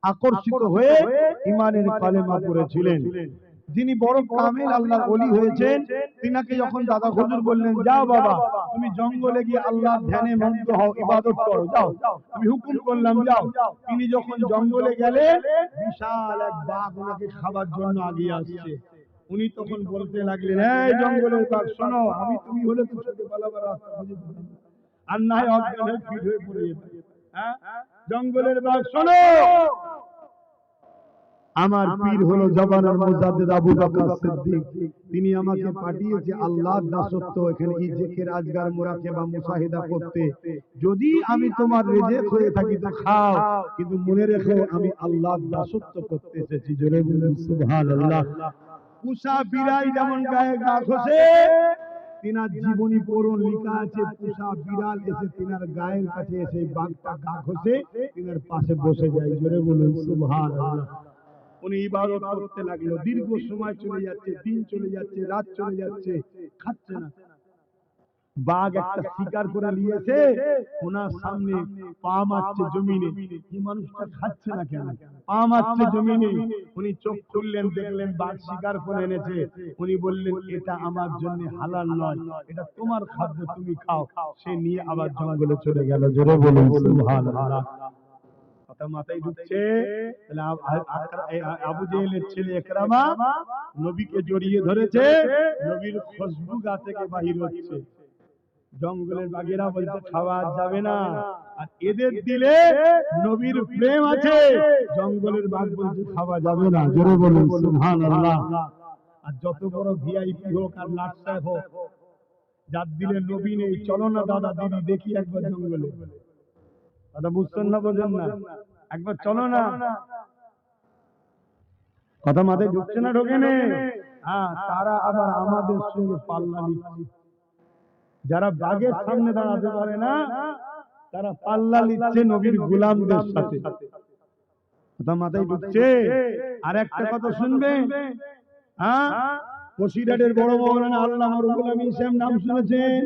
আকর্ষিত হয়ে ঈমানের কালেমা পড়েছিলেন। যিনি বড় কামেল আল্লাহর ওলি হয়েছেন, তিনাকে যখন দাদা হুজুর বললেন, যাও বাবা, তুমি জঙ্গলে গিয়ে আল্লাহর ধ্যানে মগ্ন হও, ইবাদত করো, যাও, আমি হুকুম করলাম, যাও। তিনি যখন জঙ্গলে গেলেন, বিশাল এক বাঘ ওনাকে খাবার জন্য আগিয়ে আসছে। উনি তখন বলতে লাগলেন, এই জঙ্গলের বাঘ, শোনো, আমি তুমি হলে তো ছোটবেলার রাস্তা খুঁজে পেতাম, আর না হয় অজ্ঞান হয়ে ফিট হয়ে পড়ে যেতাম। হ্যাঁ, জঙ্গলের বাঘ, শোনো, আমার পীর হলো জবানের মুজাদ্দিদ আবু বকর সিদ্দিক। তিনি আমাকে পাঠিয়েছে আল্লাহর দাসত্ব, এখানে ইজেকের আজগার মুরাকাবা মুশাহিদা করতে। যদি আমি তোমার রিজিক হয়ে থাকি তো খাও, কিন্তু মনে রেখো আমি আল্লাহর দাসত্ব করতে এসেছি। জোরে বলুন সুবহানাল্লাহ। পুষা বিড়াল যেমন গায়ে গা ঘষে, তিনার জীবনী পড়ুন, লেখা আছে পুষা বিড়াল এসে তিনার গায়ের কাছে এসে বাঘটা গা ঘষে তিনার পাশে বসে যায়। জোরে বলুন সুবহানাল্লাহ। উনি ইবাদত করতে লাগলো। দীর্ঘ সময় চলে যাচ্ছে, দিন চলে যাচ্ছে, রাত চলে যাচ্ছে, খাচ্ছে না। বাঘ একটা শিকার করে নিয়েছে, ওনার সামনে পা মারছে জমিনে। এই মানুষটা খাচ্ছে না কেন? পা মারছে জমিনে। উনি চোখ খুললেন, দেখলেন বাঘ শিকার করে এনেছে। উনি বললেন, এটা আমার জন্য হালাল নয়, এটা তোমার খাদ্য, তুমি খাও। সে নিয়ে আবার জঙ্গলে চলে গেল। জোরে বলুন সুবহানাল্লাহ। কথা মাথায় ঢুকছে? আবু জেহেলের ছেলে ইকরামা নবীকে জড়িয়ে ধরেছে, নবীর খুশবু গা থেকে বাহির হচ্ছে। জঙ্গলের বাঘেরা বলছে খাওয়া যাবে না, আর এদের দিলে নবীর প্রেম আছে। জঙ্গলের বাঘ বলছে খাওয়া যাবে না। জোরে বলুন সুবহানাল্লাহ। আর যত বড় ভিআইপি হোক আর লাট সাহেব হোক, যার দিলে নবী নেই, চলো না দাদা দিদি দেখি একবার জঙ্গলে। দাদা বুঝছেন না, বোঝেন না? একবার চলো না। কথা মাথায় ঢুকছে না, ঢোকে না? হ্যাঁ, তারা আবার আমাদের সঙ্গে পাল্লা নিচ্ছে। যারা বাঘের সামনে দাঁড়াতে পারে না, তারা পাল্লা নিচ্ছে নবীর গোলামদের সাথে। কথা মাথায় ঢুকছে? আর একটা কথা শুনবেন, হ্যাঁ, বসিরহাটের বড় মৌলানা আল্লামা রুহুল আমিন সাহেব নাম শুনেছেন?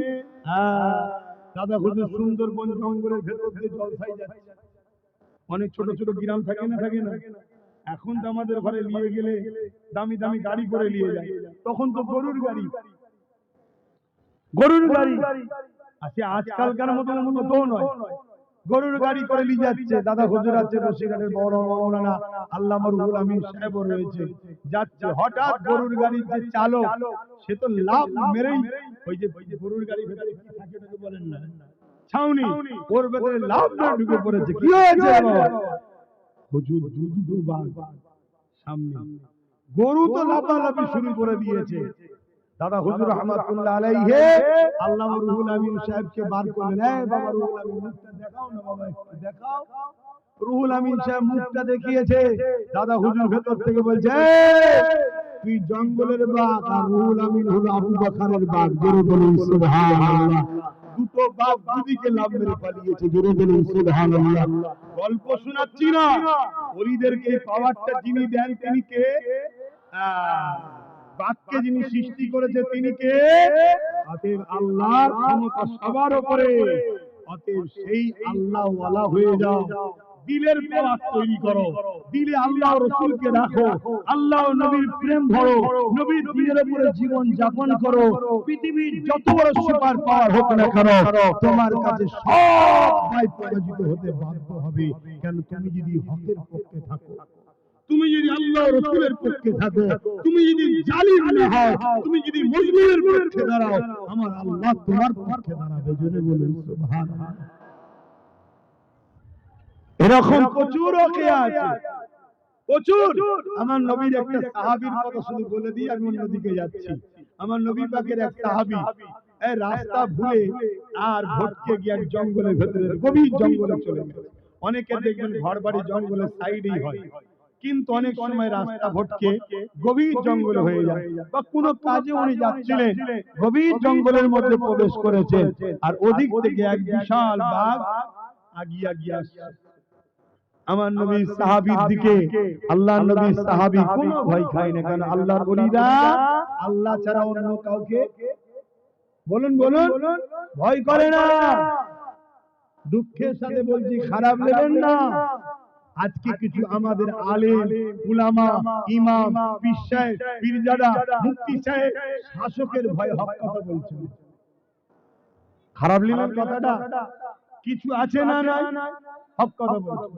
হ্যাঁ, দাদা হুজুর সুন্দরবন জঙ্গলের ভেতর দিয়ে জলসায় যাচ্ছে। অনেক ছোট ছোট গ্রাম থাকে না, থাকে না? এখন তো আমাদের ঘরে নিয়ে গেলে দামি দামি গাড়ি করে নিয়ে যায়, তখন তো গরুর গাড়ি, গরুর গাড়ি আছে। আজকালকার মতো উন্নত নয়, গরুর গাড়ি করে নিয়ে যাচ্ছে। দাদা হুজুর আছে বসিরহাটের বড় মাওলানা আল্লামা রুহুল আমিন সাহেব রয়েছে, যাচ্ছে। হঠাৎ গরুর গাড়ির যে চালক, সে তো লাভ মেরেই ওই যে গরুর গাড়ির ভেতরে কি থাকে ওটাকে বলেন না, ছাউনি, ওর ভেতরে লাভ মেরে ঢুকে পড়েছে। কি হয়েছে বাবা? হুজুর দুটো বাঘ সামনে, গরু তো লাফালাফি শুরু করে দিয়েছে। দাদা হুজুর রহমাতুল্লাহ আলাইহি আল্লামা রুহুল আমিন সাহেবকে বার করলেন, এই বাবা রুহুল আমিন মুখটা দেখাও না বাবা, একটু দেখাও। রুহুল আমিন সাহেব মুখটা দেখিয়েছে। দাদা হুজুর ভেতর থেকে বলছে, তুই জঙ্গলের বাঘ, আর রুহুল আমিন হলো আবু বকরের বাঘ। জোরে বলুন সুবহানাল্লাহ। দুটো বাঘ দুদিকে লাভ মেরে পালিয়েছে। জোরে বলুন সুবহানাল্লাহ। গল্প শোনাচ্ছি না, ওলিদেরকে পাওয়ারটা যিনি দেন তিনি কে? বাক্যে যিনি সৃষ্টি করেছে তিনি কে? অতএব আল্লাহর ক্ষমতা সবার উপরে। অতএব সেই আল্লাহ ওয়ালা হয়ে যাও, দিলের পাওয়ার তৈরি করো, দিলে আল্লাহ রাসূলকে রাখো, আল্লাহ নবীর প্রেম ভরো, নবীর দিনের উপরে জীবন যাপন করো। পৃথিবীর যত বড় সুপার পাওয়ার হোক না কেন, তোমার কাছে সবাই পরাজিত হতে বাধ্য হবে। কেন? তুমি যদি হকের পক্ষে থাকো, তুমি যদি আল্লাহ রাসূলের পক্ষে থাকো, তুমি যদি জালিম না হও, তুমি যদি মুসলিমের পক্ষে দাঁড়াও, আমার আল্লাহ তোমার পক্ষে দাঁড়াবে। জোরে বলুন সুবহানাল্লাহ। এরকম প্রচুর ওকে আছে, প্রচুর। আমার নবীর একটা সাহাবীর কথা শুধু বলে দিই, আমি অন্যদিকে যাচ্ছি। আমার নবী পাকের এক সাহাবী এই রাস্তা ভুলে আর ভটকে গিয়ে এক জঙ্গলের ভেতরে, গভীর জঙ্গলে চলে গেছে। অনেকে দেখবেন ঘর বাড়ি জঙ্গলের সাইডেই হয়, কিন্তু অনেক সময় রাস্তা ভটকে গভীর জঙ্গলে হয়ে যায়, বা কোনো কাজে উনি যাচ্ছিলেন, গভীর জঙ্গলের মধ্যে প্রবেশ করেছেন, আর ওদিক থেকে এক বিশাল বাঘ আগিয়ে আসছে আমার নবী সাহাবীর দিকে। আল্লাহর নবী সাহাবী কোনো ভয় খায় না, কারণ আল্লাহর ওলিরা আল্লাহ ছাড়া অন্য কাউকে বলুন ভয় করে না। দুঃখের সাথে বলছি, খারাপ নেবেন না। আজকে কিছু আমাদের আলেম, উলামা, ইমাম, পীর সাহেব, পীরজাদা, মুফতি সাহেব শাসকের ভয় হক কথা বলছেন। খারাপ নেবেন কথাটা? কিছু আছে না হক কথা বলছেন,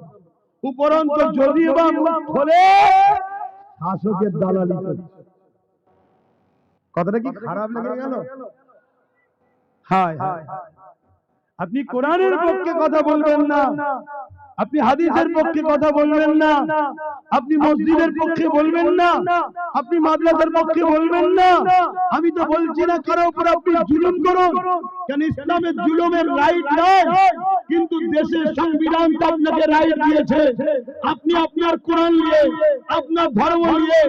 উপরন্ত যদিও বা মুখ খোলে শাসকের দালালি করছে। কথাটা কি খারাপ লেগে গেল? হায় হায়, আপনি কোরআনের পক্ষে কথা বলবেন না, আপনি হাদিসের পক্ষে কথা বলবেন না, আপনি মসজিদের পক্ষে বলবেন না, আপনি মাদ্রাসার পক্ষে বলবেন না। আমি তো বলছি না কারো উপর আপনি জুলুম করুন, কেন ইসলামের জুলুমের রাইট নাই, কিন্তু দেশের সংবিধান তো আপনাকে রাইট দিয়েছে। আপনি আপনার কোরআন নিয়ে, আপনার ধর্ম নিয়ে,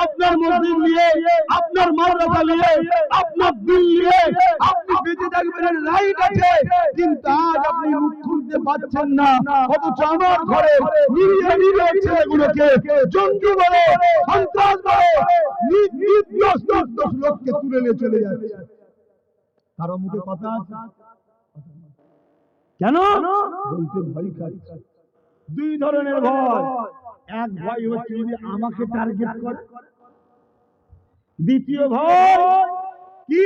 আপনার মসজিদ নিয়ে, আপনার মাদ্রাসা নিয়ে, আপনার দিল নিয়ে আপনি বেঁচে থাকবেন, রাইট আছে। কিন্তু আজ আপনি মুখ খুলতে পারছেন না, অথচ আমার ঘরে নিরীহ ছেলেগুলোকে জঙ্গি বলে, সন্ত্রাস বলে, নির্দোষ লোককে তুলে নিয়ে চলে যাচ্ছে। কারো মুখে কথা আছে? কেন বলতে ভয় খাচ্ছে। দুই ধরনের ভয়। এক ভয় হচ্ছে যদি আমাকে টার্গেট করে, দ্বিতীয় ভয় কি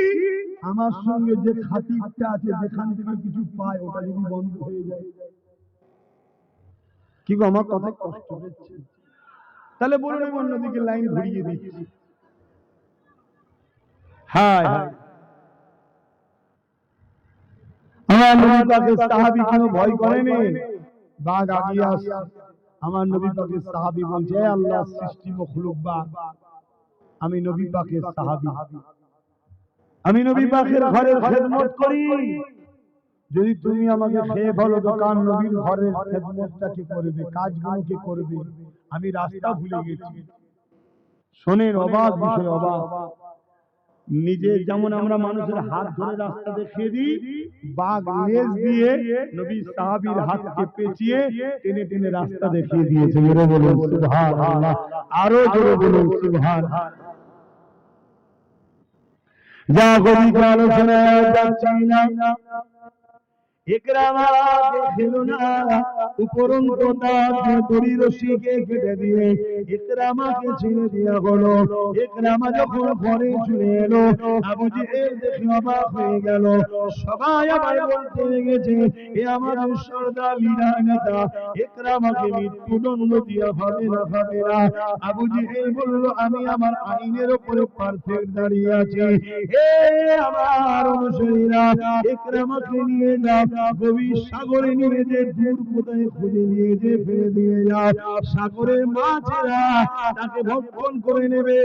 আমার সঙ্গে যে খাতিরটা আছে, যেখান থেকে কিছু পায়, ওটা যদি বন্ধ হয়ে যায়। কি গো, আমার কথা কষ্ট হচ্ছে? তাহলে বলুন আমি অন্যদিকে লাইন ঘুরিয়ে দিচ্ছি। হ্যাঁ, আমার নবী পাকের সাহাবী কোনো ভয় করেনি, বাঘ আগিয়ে আসে। আমার নবী পাকের সাহাবী বলছে, আল্লাহ সৃষ্টি মখলুক বাঘ, আমি নবী পাকের সাহাবী, আমি নবী পাকের ঘরের খেদমত করি। যদি তুমি আমাকে খেয়ে ফেলো তো কার নবীর ঘরের খেদমতটা কে করবে, কাজগুলো কে করবে? আমি রাস্তা ভুলে গেছি। শোনেন, অবাক বিষয়, অবাক। নিজে যেমন আমরা মানুষের হাত ধরে রাস্তা দেখিয়ে দিই, বাঘ লেজ দিয়ে নবী সাহাবীর হাতকে পেঁচিয়ে টেনে টেনে রাস্তা দেখিয়ে দিয়েছে। জোরে বলুন সুবহানাল্লাহ, আরো জোরে বলুন সুবহানাল্লাহ। যা গদি আলোচনা যাচ্ছি না, ইকরামা দেখলো না, উপরন্ত তার দড়ি রশিকে কেটে দিয়ে ইকরামাকে ছেড়ে দেয়া হলো। ইকরামা যখন ঘরে চলে এলো, আবু জেহেল দেখে অবাক হয়ে গেল। সবাই আবার বলতে লেগেছে, এ আমাদের সর্দার লিডার নেতা, ইকরামাকে মৃত্যুদণ্ড দেয়া হবে না, হবে না। আবু জেহেল বলল, আমি আমার আইনের উপরে পারফেক্ট দাঁড়িয়ে আছি। হে আমার অনুসারীরা, ইকরামাকে নিয়ে যাও, গভীর সাগরে নিয়ে যে দূর কোথায় খুঁজে নিয়ে যে ফেলে দিয়ে যাও। সাগরের মাছেরা তাকে ভক্ষণ করে নেবে,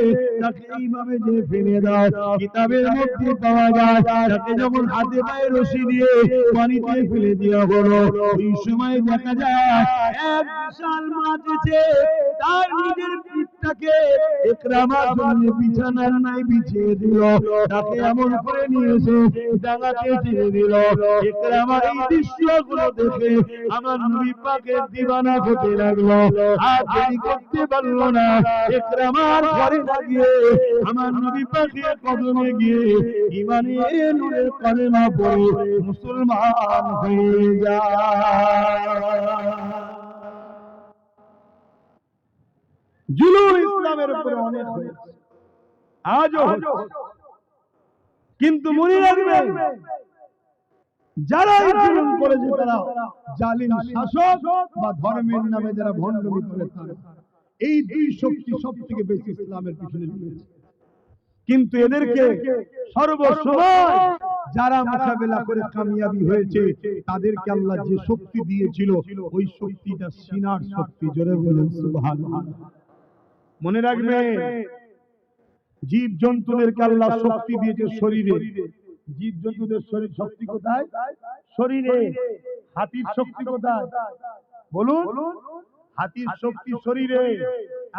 তাকে এইভাবে যে ফেলে দাও। কিতাবের মধ্যে পাওয়া যায়, তাকে যখন হাতে পায়ে রশি দিয়ে পানিতে ফেলে দেওয়া হলো, ওই সময় দেখা যায় এক বিশাল মাছ এসে তার নিজের পিঠটাকে ইকরামার জন্য বিছানার নাই বিছিয়ে দিল। তাকে এমন করে নিয়ে এসে ডাঙাতে ছেড়ে দিল। ইকরামা এই দৃশ্যগুলো দেখে আমার নবী পাকের দিওয়ানা হতে লাগলো। আর দেরি করতে পারলো না, ইকরামার ঘরে গিয়ে আমার নবী পাকের কদমে গিয়ে ঈমানের নূরের কলেমা পড়ে মুসলমান হয়ে যায়। জুলুম ইসলামের উপরে অনেক হয়েছে, আজও হচ্ছে। কিন্তু মনে রাখবেন, যারা জুলুম করেছে তারা জালিম শাসক বা ধর্মের নামে যারা ভণ্ডামি করে, তারা এই দুই শক্তি সবথেকে বেশি ইসলামের পিছনে লেগেছে। কিন্তু এদেরকে সর্বসময় যারা মোকাবেলা করে কামিয়াবি হয়েছে, তাদেরকে আল্লাহ যে শক্তি দিয়েছিল ওই শক্তিটা সিনার শক্তি। জোরে বলুন সুবহানাল্লাহ। মনে রাখবেন, জীব জন্তুদেরকে আল্লাহ শক্তি দিয়েছে শরীরে। জীব জন্তুদের শরীর শক্তি কোথায়? শরীরে। হাতির শক্তি কোথায় বলুন? হাতির শক্তি শরীরে।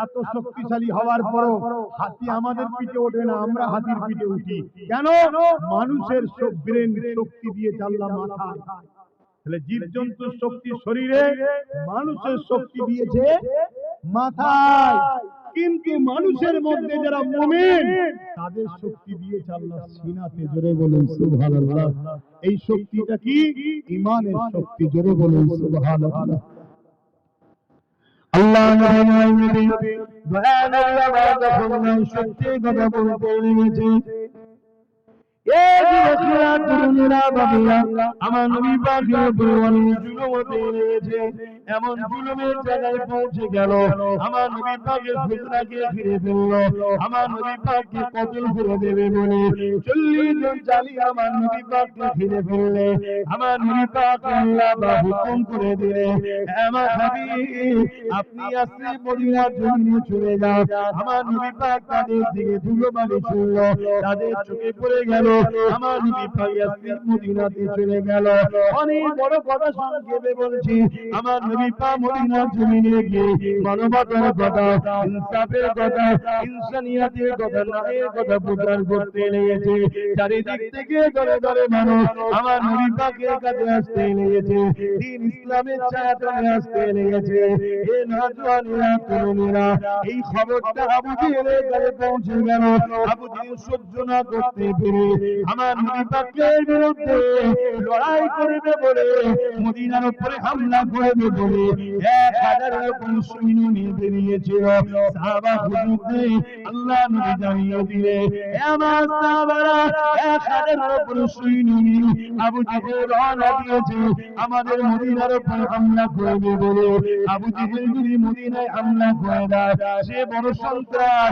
এত শক্তিশালী হওয়ার পরও হাতি আমাদের পিঠে ওঠে না, আমরা হাতির পিঠে উঠি কেন? মানুষের ব্রেন শক্তি দিয়েছে আল্লাহ মাথায়। তাহলে জীব জন্তুর শক্তি শরীরে, মানুষের শক্তি দিয়েছে মাথায়। কিন্তু মানুষের মধ্যে যারা মুমিন, তাদের শক্তি দিয়েছে আল্লাহ সিনাতে। জোরে বলুন সুবহানাল্লাহ। এই শক্তিটা কি? ঈমানের শক্তি। জোরে বলুন সুবহানাল্লাহ। আল্লাহ নবী দয়াল আল্লাহ যখন শক্তি কথা বলতে লেগেছে, আমার নবী পাকের উপর অনেক জুলুম হতে লেগেছে। এমন জুলুমের জায়গায় পৌঁছে গেল, আমার নবী পাকের ফিতনাকে ঘিরে ফেললো। আমার নবী পাককে কতল করে দেবে বলে 40 জন জালি আমার নবী পাককে ঘিরে ফেললে। আমার নবী পাক আল্লাহ হুকুম করে দিলে, আমার হাবিব আপনি আসলে মদিনার জন্য চলে যান। আমার নবী পাক তাদের দিকে ধুলোবালি ছুড়ল, তাদের চোখে পড়ে গেল। আমার নবী পাক ইয়াসরিব মদিনাতে চলে গেল। অনেক বড় কথা সংক্ষেপে বলছি, আমার নবী পাক মদিনার জমিনে গিয়ে মানবতার কথা, ইনসাফের কথা, ইনসানিয়াতের কথা, ন্যায়ের কথা প্রচার করতে লেগেছে। চারিদিক থেকে দলে দলে মানুষ আমার নবী পাকের কাছে আসতে লেগেছে, দ্বীন ইসলামের ছায়াতলে আসতে লেগেছে। হে নওজওয়ানেরা, তরুণেরা, এই খবরটা আবু জেহেলের কাছে পৌঁছে গেল। আবু জেহেল সহ্য না করতে পেরে আমার নবী পাকের বিরুদ্ধে লড়াই করবে বলে, মদিনার উপরে হামলা করবে বলে 1000-এর উপর সৈন্য নিয়ে বেরিয়েছিল। সাহাবা হুজুরদের আল্লাহ নবী জানিয়ে দিলে, আমার সাহাবারা 1000-এর উপর সৈন্য নিয়ে আবু জেহেল রওনা দিয়েছে আমাদের মদিনার উপর হামলা করবে বলে। আবু জেহেল যদি মদিনায় হামলা করে দেয়, সে বড় সন্ত্রাস।